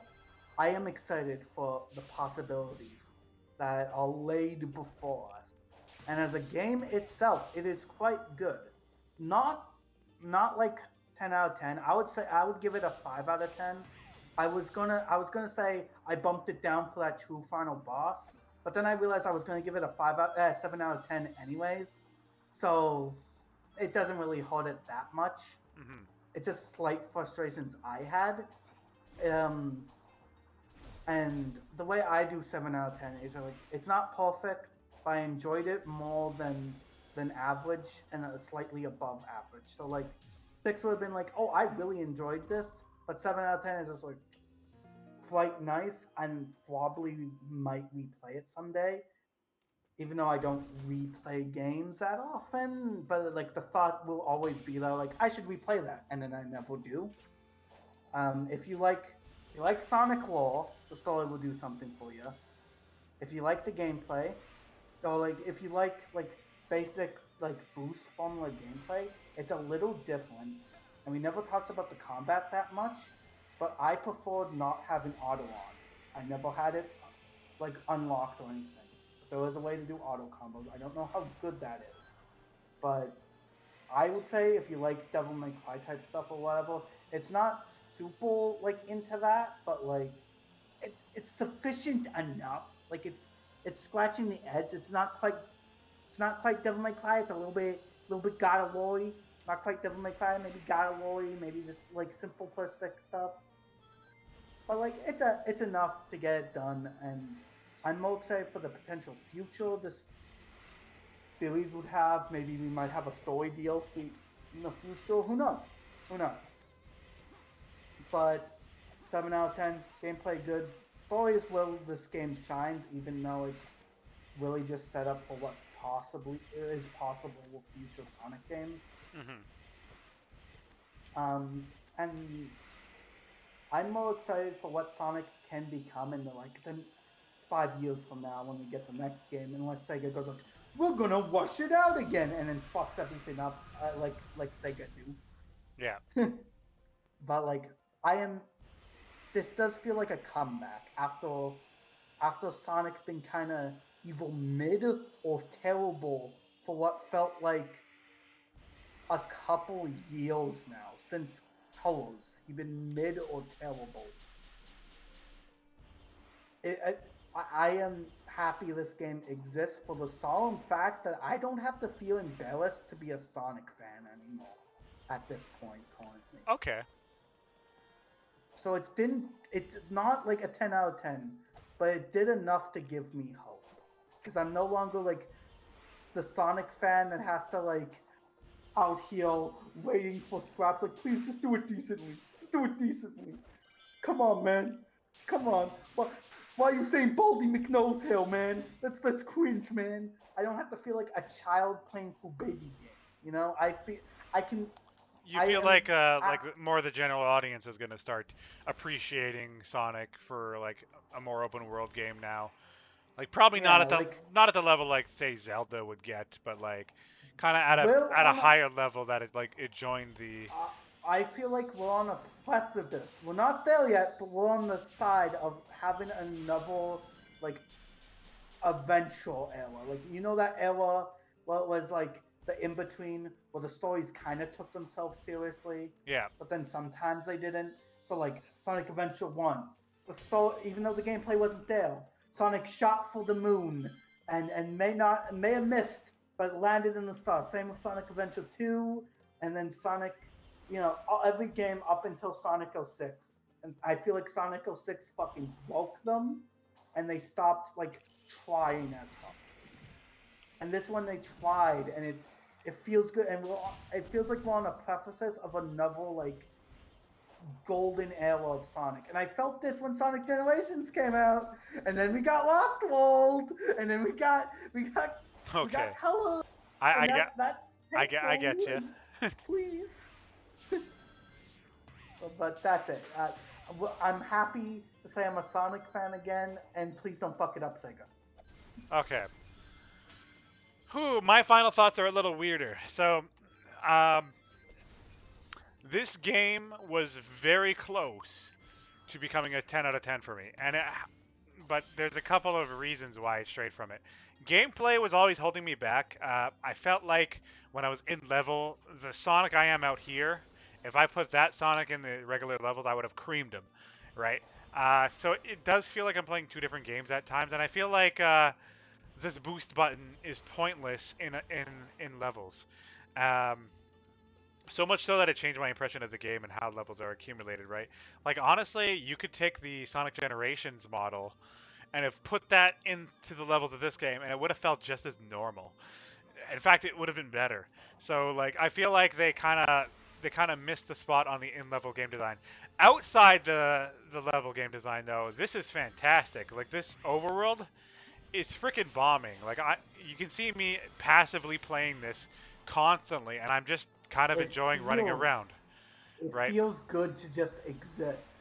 I am excited for the possibilities that are laid before us. And as a game itself, it is quite good. Not not like 10 out of 10. I would say I would give it a 5 out of 10. I was gonna say I bumped it down for that true final boss, but then I realized I was gonna give it a 7 out of 10 anyways. So it doesn't really hold it that much. hmm It's just slight frustrations I had. Um, and the way I do 7 out of 10 is like it's not perfect, but I enjoyed it more than average and slightly above average. So like 6 would have been like, oh, I really enjoyed this, but 7 out of 10 is just like quite nice and probably might replay it someday. Even though I don't replay games that often, but like the thought will always be though, like I should replay that, and then I never do. If you like Sonic lore, the story will do something for you. If you like the gameplay, or like if you like basic like boost formula gameplay, it's a little different. And we never talked about the combat that much, but I preferred not having auto on. I never had it like unlocked or anything. But there was a way to do auto combos. I don't know how good that is, but I would say if you like Devil May Cry type stuff or whatever, it's not super like into that, but like it's sufficient enough. Like it's scratching the edge. It's not quite Devil May Cry. It's a little bit God of War. Not quite Devil May Cry. Maybe God of War. Maybe just like simplistic stuff. But like it's enough to get it done, and I'm more excited for the potential future this series would have. Maybe we might have a story DLC in the future. Who knows? Who knows? But 7 out of 10, gameplay good. Story is where this game shines, even though it's really just set up for what possibly is possible with future Sonic games. hmm And I'm more excited for what Sonic can become in the 5 years from now when we get the next game. Unless Sega goes like, we're gonna wash it out again, and then fucks everything up like Sega Yeah. do. But like I am, this does feel like a comeback after Sonic been kind of either mid or terrible for what felt like a couple years now since Colors. He's been mid or terrible. I am happy this game exists for the solemn fact that I don't have to feel embarrassed to be a Sonic fan anymore at this point currently. Okay. So it's not like a 10 out of 10, but it did enough to give me hope. Because I'm no longer like the Sonic fan that has to like out here waiting for scraps. Like, please just do it decently. Just do it decently. Come on, man. Come on. Why are you saying Baldy McNose Hill, man? That's cringe, man. I don't have to feel like a child playing through baby game. I feel I can. You I feel am. I, like more of the general audience is going to start appreciating Sonic for like a more open world game now. Like probably yeah, like not at the level like say Zelda would get, but like kind of we're at a on a higher level that it joined the uh, I feel like we're on a precipice. We're not there yet, but we're on the side of having another like eventual era. Like that era where it was like the in between where the stories kind of took themselves seriously, yeah. but then sometimes they didn't. So like Sonic Adventure 1, even though the gameplay wasn't there, Sonic shot for the moon and may have missed, but landed in the stars. Same with Sonic Adventure 2, and then Sonic, every game up until Sonic 06. And I feel like Sonic 06 fucking broke them, and they stopped like trying as hard. And this one they tried, and it feels good, and it feels like we're on a precipice of another like golden era of Sonic. And I felt this when Sonic Generations came out, and then we got Lost World, and then we got Okay. Color, I and get that's I get you. please. But that's it. I'm happy to say I'm a Sonic fan again, and please don't fuck it up, Sega. Okay. Whew, my final thoughts are a little weirder. So, um, this game was very close to becoming a 10 out of 10 for me, but there's a couple of reasons why I strayed from it. Gameplay was always holding me back. I felt like when I was in level, the Sonic I am out here, if I put that Sonic in the regular levels, I would have creamed him, right? So it does feel like I'm playing two different games at times, and I feel like this boost button is pointless in levels. Um, so much so that it changed my impression of the game and how levels are accumulated, right? Like honestly, you could take the Sonic Generations model and have put that into the levels of this game, and it would have felt just as normal. In fact, it would have been better. So like, I feel like they kind of missed the spot on the in-level game design. Outside the level game design, though, this is fantastic. Like this overworld is freaking bombing. Like you can see me passively playing this constantly, and I'm just kind of It enjoying running feels around, it right? feels good to just exist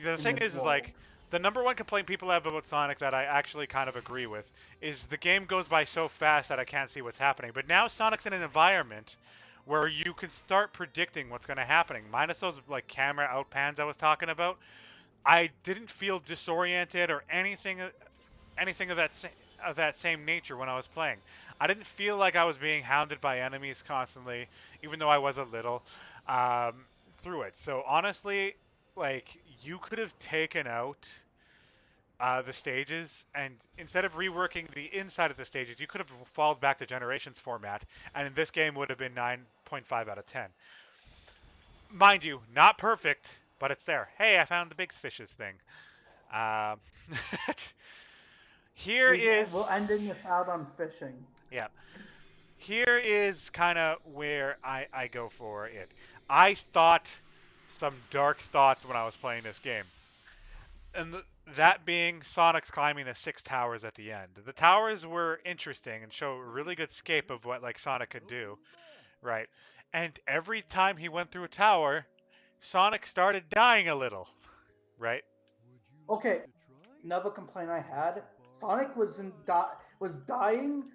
The in thing this is world. like the number one complaint people have about Sonic that I actually kind of agree with is the game goes by so fast that I can't see what's happening. But now Sonic's in an environment where you can start predicting what's going to happen. Minus those like camera outpans I was talking about, I didn't feel disoriented or anything of that same nature when I was playing. I didn't feel like I was being hounded by enemies constantly, even though I was a little um, through it. So honestly, like you could have taken out the stages, and instead of reworking the inside of the stages, you could have followed back to Generations format, and in this game would have been 9.5 out of 10. Mind you, not perfect, but it's there. Hey, I found the big fishes thing. Um, here We're ending is this out on fishing. yeah. Here is kind of where I go for it. I thought some dark thoughts when I was playing this game. And that being Sonic's climbing the six towers at the end. The towers were interesting and show a really good scape of what like Sonic could do, right? And every time he went through a tower, Sonic started dying a little, right? Okay, another complaint I had: Sonic was dying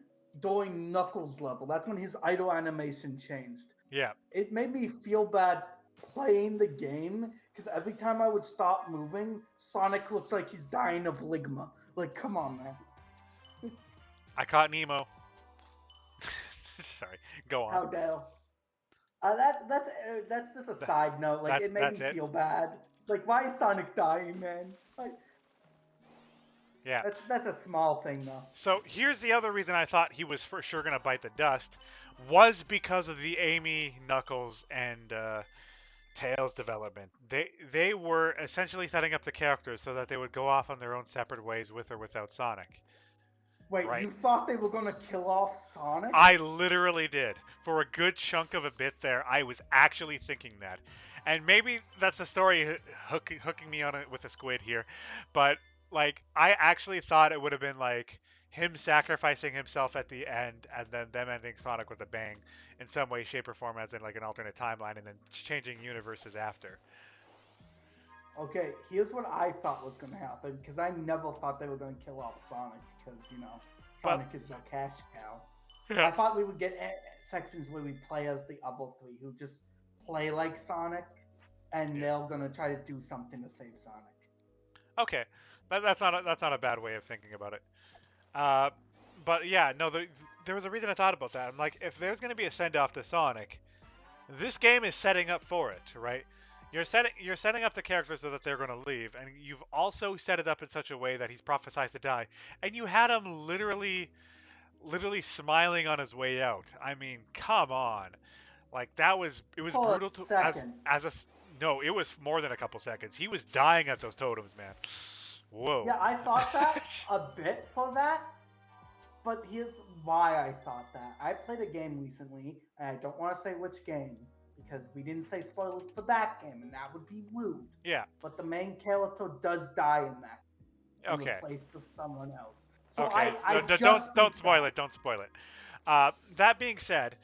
during Knuckles level. That's when his idle animation changed. Yeah. It made me feel bad playing the game because every time I would stop moving, Sonic looks like he's dying of ligma. Like, come on, man. I caught Nemo. Sorry. Go on. How dare? That's just a Th- side note. Like, it made me that's it. feel bad. Like, why is Sonic dying, man? Like, Yeah. that's a small thing though. So here's the other reason I thought he was for sure gonna bite the dust, was because of the Amy, Knuckles, and Tails development. They were essentially setting up the characters so that they would go off on their own separate ways with or without Sonic. Wait, Right? you thought they were gonna kill off Sonic? I literally did. For a good chunk of a bit there, I was actually thinking that. And maybe that's a story hooking me on it with a squid here, but like I actually thought it would have been like him sacrificing himself at the end and then them ending Sonic with a bang in some way, shape, or form, as in like an alternate timeline, and then changing universes after. Okay, here's what I thought was gonna happen because I never thought they were gonna kill off Sonic because But Sonic is their cash cow. I yeah. thought we would get sections where we play as the other three who just play like Sonic, and Yeah. they're gonna try to do something to save Sonic. Okay, that's not a bad way of thinking about it. Uh, but yeah, no, there was a reason I thought about that. I'm like, if there's going to be a send off to Sonic, this game is setting up for it, right? you're setting up the character so that they're going to leave, and you've also set it up in such a way that he's prophesized to die, and you had him literally smiling on his way out. I mean, come on. Like it was For a brutal to second. no, it was more than a couple seconds. He was dying at those totems, man. Whoa. Yeah, I thought that a bit for that, but here's why I thought that. I played a game recently, and I don't want to say which game because we didn't say spoilers for that game, and that would be rude. Yeah. But the main character does die in that and Okay. replaced with someone else. So Okay. I Don't just don't beat spoil that. it. Don't spoil it. That being said,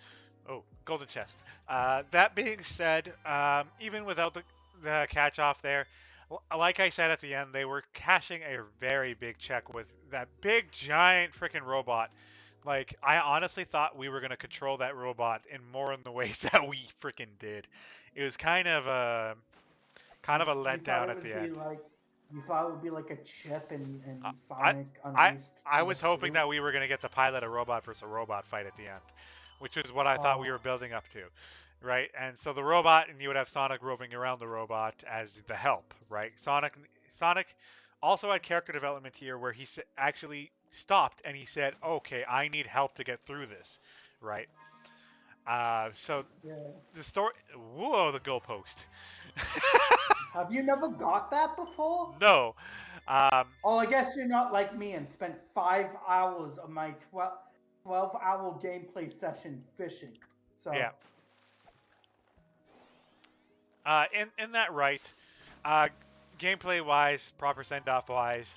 oh, golden chest. That being said, even without the catch off there, like I said at the end, they were cashing a very big check with that big giant freaking robot. Like I honestly thought we were gonna control that robot in more in the ways that we freaking did. It was kind of a You thought letdown it at the would be end. like you thought it would be like a chip Uh, in I Sonic I Unleashed I was hoping PS2. that we were gonna get the pilot a robot versus a robot fight at the end, which is what I thought we Oh were building up to, right? And so the robot, and you would have Sonic roving around the robot as the help, right? Sonic also had character development here where he actually stopped and he said, "Okay, I need help to get through this," right? So yeah. the story. Whoa, the goalpost. Have you never got that before? No. Um, Oh, I guess you're not like me and spent 5 hours of my 12-hour gameplay session fishing. yeah. So, In that right, uh, gameplay wise, proper send off wise,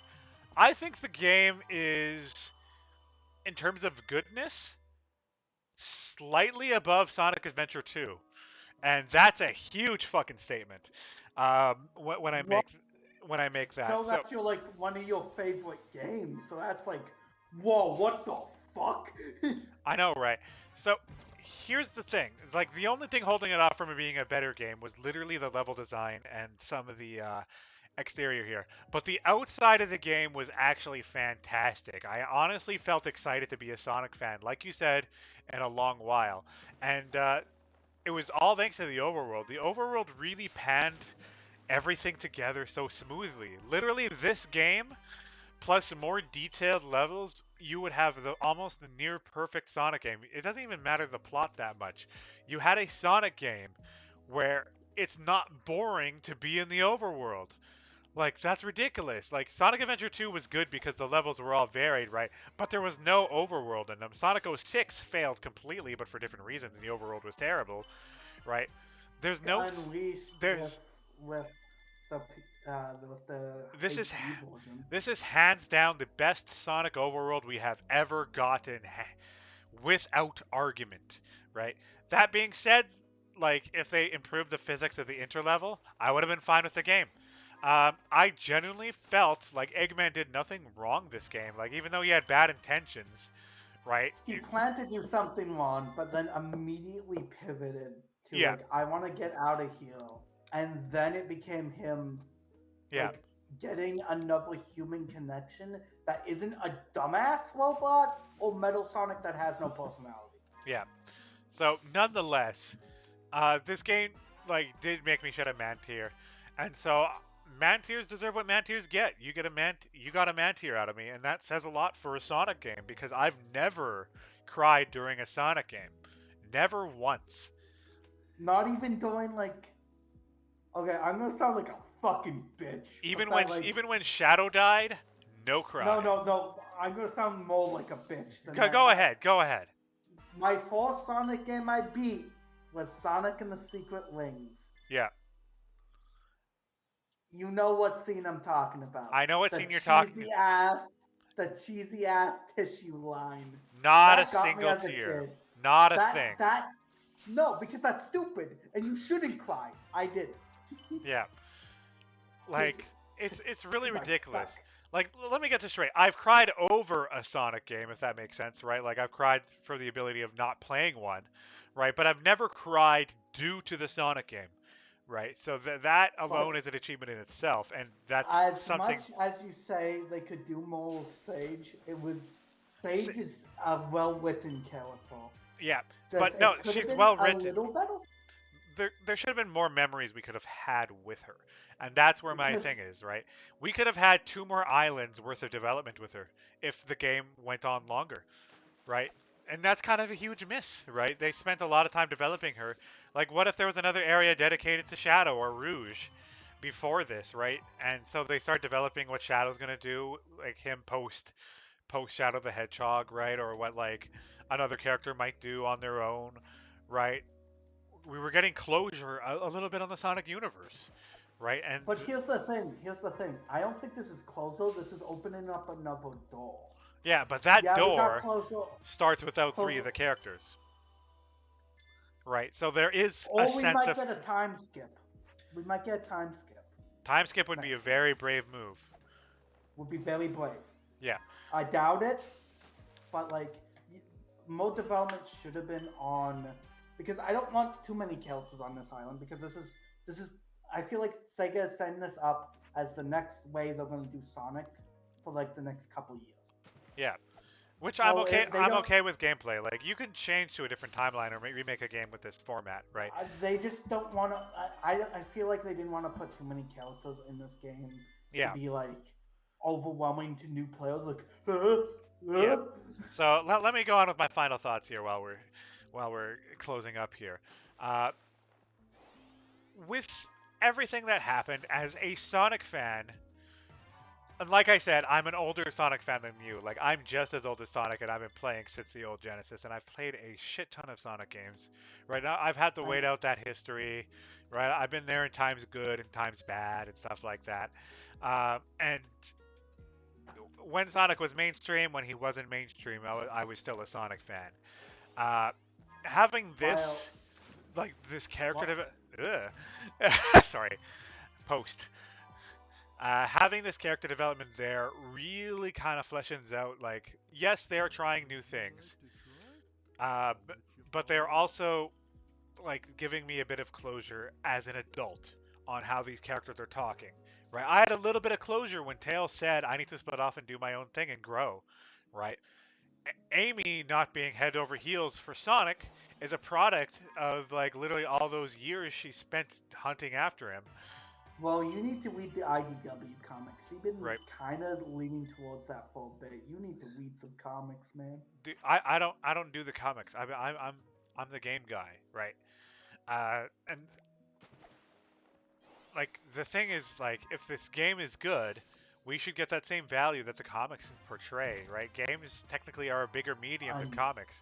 I think the game is, in terms of goodness, slightly above Sonic Adventure 2, and that's a huge fucking statement. When I well, make that, no, so that's your like one of your favorite games. So that's like, whoa, what the fuck? I know, right? So here's the thing: it's like the only thing holding it off from it being a better game was literally the level design and some of the exterior here. But the outside of the game was actually fantastic. I honestly felt excited to be a Sonic fan, like you said, in a long while. And it was all thanks to the overworld. The overworld really panned everything together so smoothly. Literally, this game plus more detailed levels, you would have almost the near perfect Sonic game. It doesn't even matter the plot that much. You had a Sonic game where it's not boring to be in the overworld. Like that's ridiculous. Like Sonic Adventure 2 was good because the levels were all varied, right? But there was no overworld in them. Sonic 06 failed completely, but for different reasons, and the overworld was terrible, right? There's no Unleashed there's with with the this is HD version. this is hands down the best Sonic overworld we have ever gotten without argument, right? That being said, like if they improved the physics of the interlevel, I would have been fine with the game. I genuinely felt like Eggman did nothing wrong this game. Like even though he had bad intentions, right? He planted you something wrong, but then immediately pivoted to Yeah, like, I want to get out of here. And then it became him yeah, like getting another human connection that isn't a dumbass robot or Metal Sonic that has no personality. yeah. So nonetheless, this game like did make me shed a man tear, and so man tears deserve what man tears get. You got a man tear out of me, and that says a lot for a Sonic game because I've never cried during a Sonic game, never once. Not even doing like, okay, I'm gonna sound like a fucking bitch, but Even that when like, even when Shadow died, no no, cry. no, no, I'm gonna sound more like a bitch than Go, that. go ahead, go ahead. My first Sonic game I beat was Sonic and the Secret Rings. Yeah, You know what scene I'm talking about. I know what The scene you're talking. the cheesy ass tissue line. Not a That got me single as a tear, kid. not a That thing. that no, because that's stupid and you shouldn't cry. I did. Yeah. Like it's really Because I ridiculous. suck. Like let me get this straight. I've cried over a Sonic game if that makes sense, right? Like I've cried for the ability of not playing one, right? But I've never cried due to the Sonic game, right? So that alone But is an achievement in itself, and that's as something. much as you say they could do more with Sage, Sage is a well written character. Yeah, Just but no, it could have she's been well a written. little better. there should have been more memories we could have had with her, and that's where my thing because is, right? We could have had 2 more islands worth of development with her if the game went on longer, right? And that's kind of a huge miss, right? They spent a lot of time developing her. Like, what if there was another area dedicated to Shadow or Rouge before this, right? And so they start developing what Shadow's gonna do, like him post Shadow the Hedgehog, right? Or what like another character might do on their own, right? We were getting closure a little bit on the Sonic universe, right? And but here's the thing. Here's the thing. I don't think this is closure. This is opening up another door. yeah, but that Yeah, we got door closure. starts without three of Closure. the characters, right? So there is a Or we sense might of get a time skip. We might get a time skip time skip would be a next game. very brave move. Would be very brave. Yeah, I doubt it, but like more development should have been on because I don't want too many characters on this island because this is I feel like Sega is setting this up as the next way they're going to do Sonic for like the next couple years. yeah. Which I'm So okay. if they I'm don't, okay with gameplay. Like you can change to a different timeline or remake a game with this format, right? they just don't want to. I feel like they didn't want to put too many characters in this game to Yeah, be like overwhelming to new players. Like, yeah. So let me go on with my final thoughts here while we're closing up here. Uh, with everything that happened, as a Sonic fan, and like I said, I'm an older Sonic fan than you. Like I'm just as old as Sonic, and I've been playing since the old Genesis, and I've played a shit ton of Sonic games. Right now, I've had to I, wait out that history. Right, I've been there in times good and times bad and stuff like that. And when Sonic was mainstream, when he wasn't mainstream, I was still a Sonic fan. Uh, having while this, like this character, what sorry, post. Having this character development there really kind of fleshes out. Like, yes, they are trying new things, uh, but they're also like giving me a bit of closure as an adult on how these characters are talking. Right, I had a little bit of closure when Tails said, "I need to split off and do my own thing and grow." Right, Amy not being head over heels for Sonic is a product of like literally all those years she spent hunting after him. well, you need to read the IDW comics. You've been Right, kind of leaning towards that for a bit. You need to read some comics, man. I don't do the comics. I'm the game guy, right? And like the thing is like if this game is good, we should get that same value that the comics portray, right? Games technically are a bigger medium than And comics.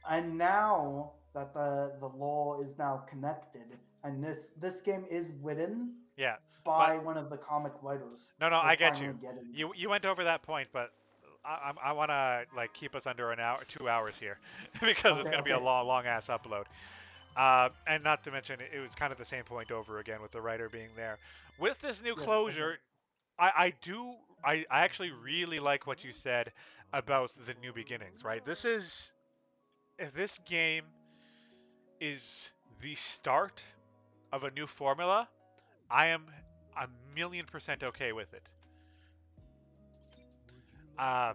and now that the law is now connected, and this game is written Yeah, but by one of the comic writers, no, no, we're I get finally you. getting there. You went over that point, but I want to like keep us under an hour, 2 hours here, because it's Okay, gonna be a okay. long ass upload. And not to mention, it was kind of the same point over again with the writer being there. With this new Yes, okay. closure, I actually really like what you said about the new beginnings. Right, this is if this game is the start of a new formula, I am a 1,000,000% okay with it. Uh,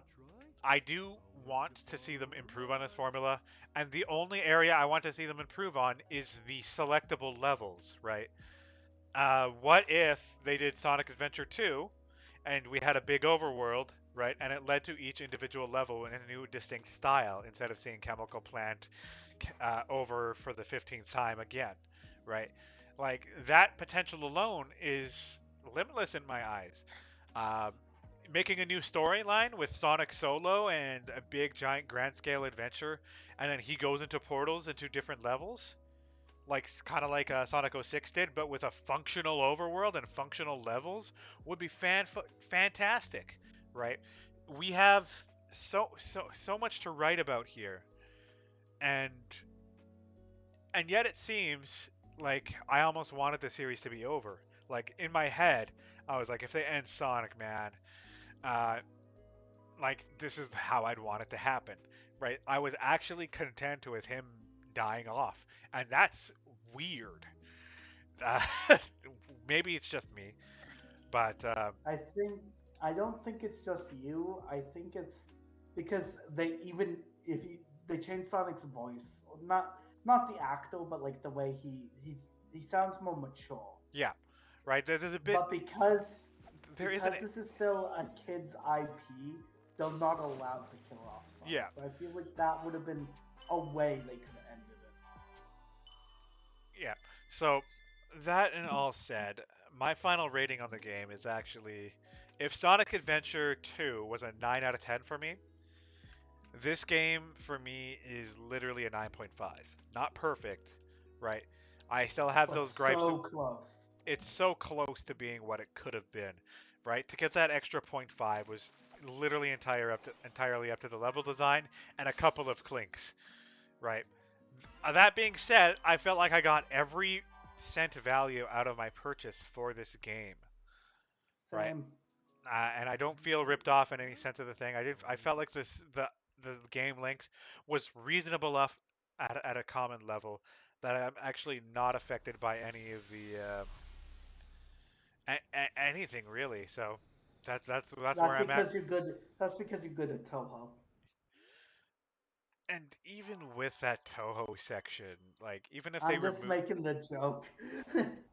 I do want to see them improve on this formula, and the only area I want to see them improve on is the selectable levels, right? What if they did Sonic Adventure 2 and we had a big overworld, right? And it led to each individual level in a new distinct style instead of seeing Chemical Plant over for the 15th time again, right? Like that potential alone is limitless in my eyes. Um, Making a new storyline with Sonic solo and a big giant grand scale adventure, and then he goes into portals into different levels, like kind of like Sonic 06 did, but with a functional overworld and functional levels, would be fantastic, right? We have so much to write about here, and yet it seems like I almost wanted the series to be over. Like in my head, I was like, if they end Sonic, man, uh, like this is how I'd want it to happen, right? I was actually content with him dying off, and that's weird. Uh, maybe it's just me, but I think I don't think it's just you. I think it's because they even if you, they changed Sonic's voice, not not the actor, but like the way he sounds more mature. Yeah, right. There's a bit. But because There isn't. this is still a kid's IP, they're not allowed to kill off Sonic. Yeah, But I feel like that would have been a way they could have ended yeah. So that and all said, my final rating on the game is actually, if Sonic Adventure 2 was a 9 out of 10 for me, this game for me is literally a 9.5. Not perfect, right? I still have but those gripes. so close. It's so close to being what it could have been, right? To get that extra point 0.5 was literally entirely up to the level design and a couple of clinks, right? That being said, I felt like I got every cent value out of my purchase for this game, right? Same. And I don't feel ripped off in any sense of the thing. I did. I felt like the game length was reasonable enough at a common level that I'm actually not affected by any of the anything really. So that's where That's I'm at. because you're good. That's because you're good at Toho. And even with that Toho section, like even if they I'm just remove, making the joke.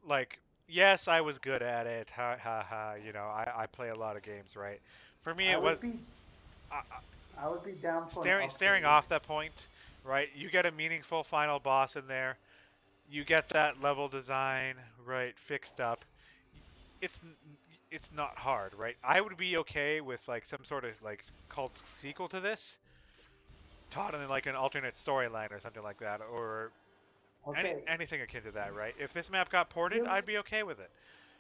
like, yes, I was good at it. Ha ha ha. You know, I play a lot of games, right? For me, I it was would be uh, I would be down for an staring upgrade. off that point, right? You get a meaningful final boss in there. You get that level design right fixed up. It's it's not hard, right? I would be okay with like some sort of like cult sequel to this, taught in like an alternate storyline or something like that, or Okay, anything akin to that, right? If this map got ported, I'd here's be okay with it,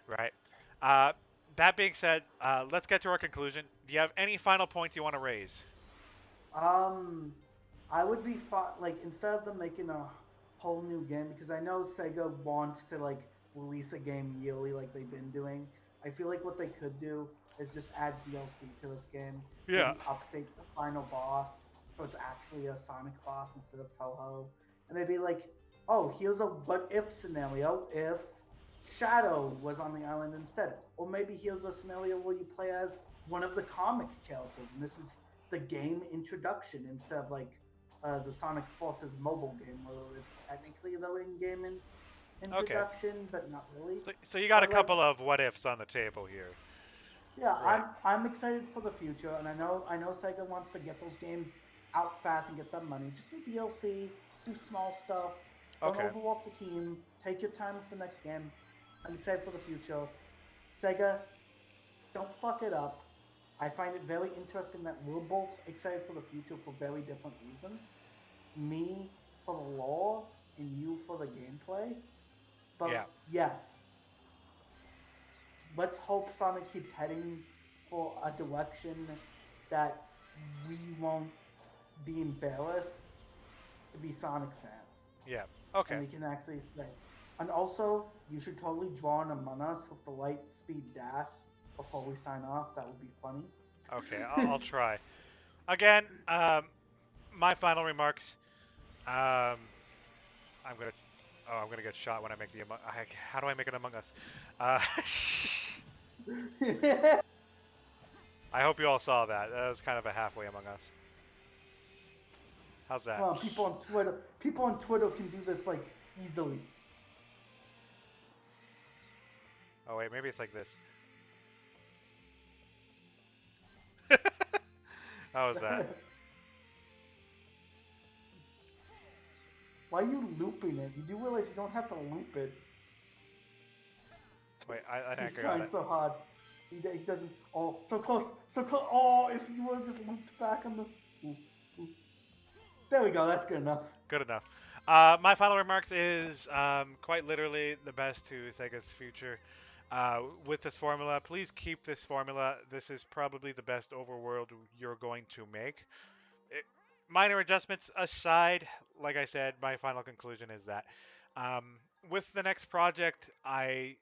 right? Uh, that being said, let's get to our conclusion. Do you have any final points you want to raise? Um, I would be like instead of them making a whole new game because I know Sega wants to like release a game yearly like they've been doing. I feel like what they could do is just add DLC to this game, Yeah. maybe update the final boss so it's actually a Sonic boss instead of Toho, and maybe like, oh, here's a what if scenario if Shadow was on the island instead, or maybe here's a scenario where you play as one of the comic characters, and this is the game introduction instead of like the Sonic Forces mobile game, where it's technically the in-game Okay. introduction, but not really. So you got a But like, couple of what ifs on the table here, yeah, right? I'm excited for the future, and I know Sega wants to get those games out fast and get that money. Just do DLC, do small stuff. Don't Okay. overwork the team. Take your time with the next game. I'm excited for the future. Sega, don't fuck it up. I find it very interesting that we're both excited for the future for very different reasons. Me for the lore and you for the gameplay. Yeah. But yes, let's hope Sonic keeps heading for a direction that we won't be embarrassed to be Sonic fans. Yeah. And Okay. we can actually say. And also, you should totally draw an Among Us with the light speed dash before we sign off. That would be funny. Okay. I'll try. Again, my final remarks. Um, I'm gonna. Oh, I'm gonna get shot when I make the Among. How do I make it Among Us? Uh, I hope you all saw that. That was kind of a halfway Among Us. How's Come that? on, people on Twitter can do this like easily. Oh wait, maybe it's like this. How was that? Why are you looping it? You do realize you don't have to loop it. Wait, I think He's I got trying it. so hard. He doesn't. Oh, so close, so close. Oh, if you would have just looped back on the. Ooh, ooh. There we go. That's good enough. Good enough. My final remarks is quite literally the best to Sega's future. With this formula, please keep this formula. This is probably the best overworld you're going to make. It, minor adjustments aside, like I said, my final conclusion is that with the next project, I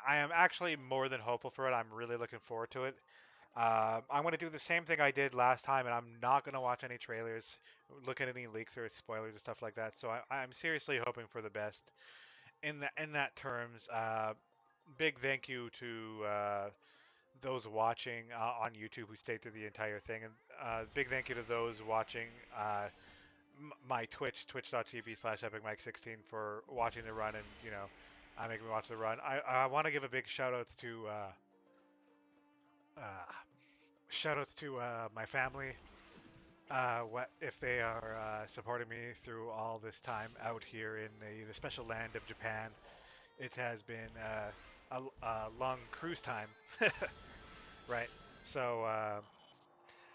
am actually more than hopeful for it. I'm really looking forward to it. I'm going to do the same thing I did last time, and I'm not going to watch any trailers, look at any leaks or spoilers and stuff like that. So I'm seriously hoping for the best in that terms. Big thank you to those watching on YouTube who stayed through the entire thing, and big thank you to those watching my Twitch, twitch.tv/epicmike16 for watching the run and making me watch the run. I want to give a big uh, shout outs to my family. What if they are supporting me through all this time out here in the special land of Japan? It has been a long cruise time, right? So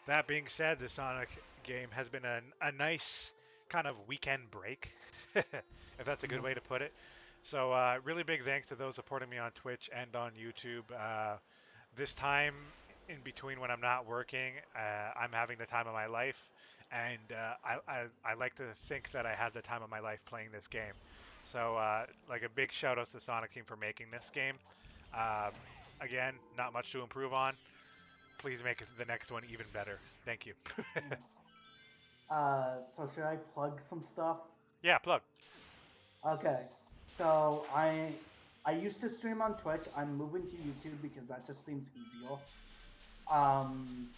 that being said, the Sonic game has been a nice kind of weekend break, if that's a good way to Yes. put it. So really big thanks to those supporting me on Twitch and on YouTube. This time in between when I'm not working, I'm having the time of my life, and I like to think that I had the time of my life playing this game. So like a big shout out to the Sonic team for making this game. Uh, Again, not much to improve on. Please make the next one even better. Thank you. Yes. So should I plug some stuff? Yeah, plug. Okay. So I used to stream on Twitch. I'm moving to YouTube because that just seems easier. Um,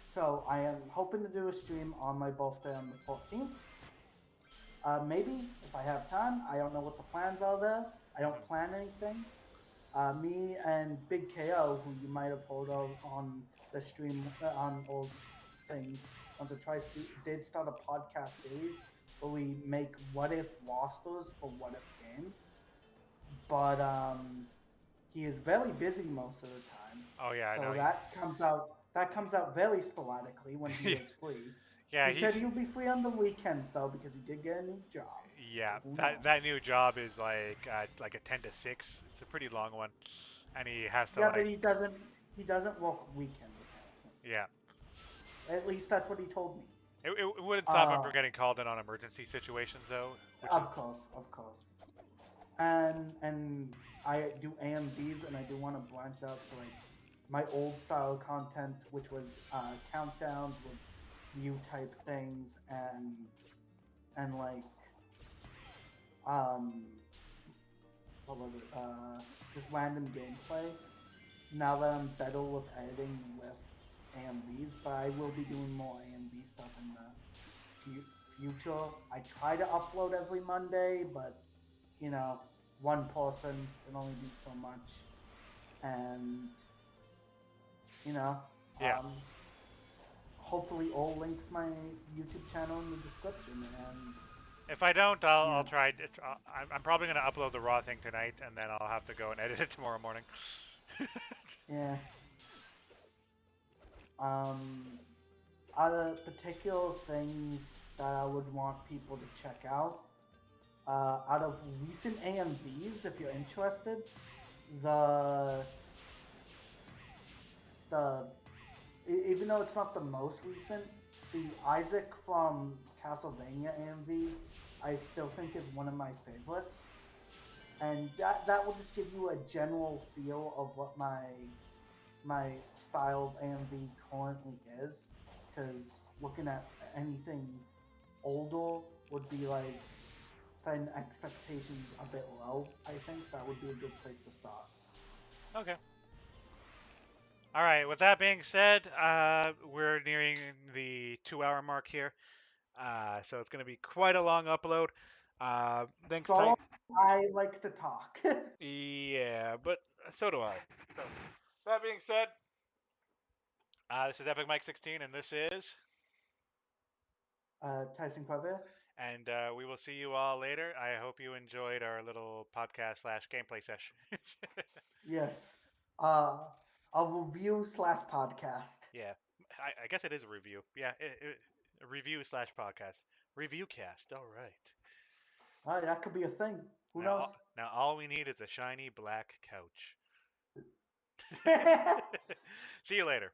so I am hoping to do a stream on my birthday on the 14th. Maybe if I have time. I don't know what the plans are there. I don't Mhm. plan anything. Me and Big KO, who you might have heard of on the stream on those things, once or twice, did start a podcast series where we make what if rosters for what if games. But he is very busy most of the time, Oh yeah, I so know. that comes out very sporadically when he Yeah, is free. yeah, He said he's he'll be free on the weekends though because he did get a new job. yeah. So who That knows? new job is like a 10 to 6. It's a pretty long one, and he has to Yeah, but like he doesn't work weekends apparently. yeah. At least that's what he told me. It wouldn't stop him Uh, from getting called in on emergency situations though, which is of course, of course. And I do AMVs, and I do want to branch out to like my old style content, which was countdowns with view type things and like um what was it? Just random gameplay. Now that I'm better with editing with AMVs, but I will be doing more AMV stuff in the future. I try to upload every Monday, but you know, one person can only do so much, and you know, yeah. um, hopefully all links my YouTube channel in the description, and If I don't, I'll yeah, try. I'm probably gonna upload the raw thing tonight, and then I'll have to go and edit it tomorrow morning. yeah. Um, Other particular things that I would want people to check out. Out of recent AMVs, if you're interested, the the even though it's not the most recent, the Isaac from Castlevania AMV, I still think is one of my favorites, and that will just give you a general feel of what my style of AMV currently is. Because looking at anything older would be like setting expectations a bit low. I think that would be a good place to start. Okay. All right. With that being said, we're nearing the 2 hour mark here. So it's gonna be quite a long upload. Thanks, So Ty. I like to talk. Yeah, but so do I. So that being said, this is Epic Mike 16, and this is, Tyson Creview. and we will see you all later. I hope you enjoyed our little podcast slash gameplay session. Yes. Uh, a review slash podcast. Yeah, I guess it is a review. Yeah, a review slash podcast. Review cast. All right. That could be a thing. Who Now, knows? now all we need is a shiny black couch. See you later.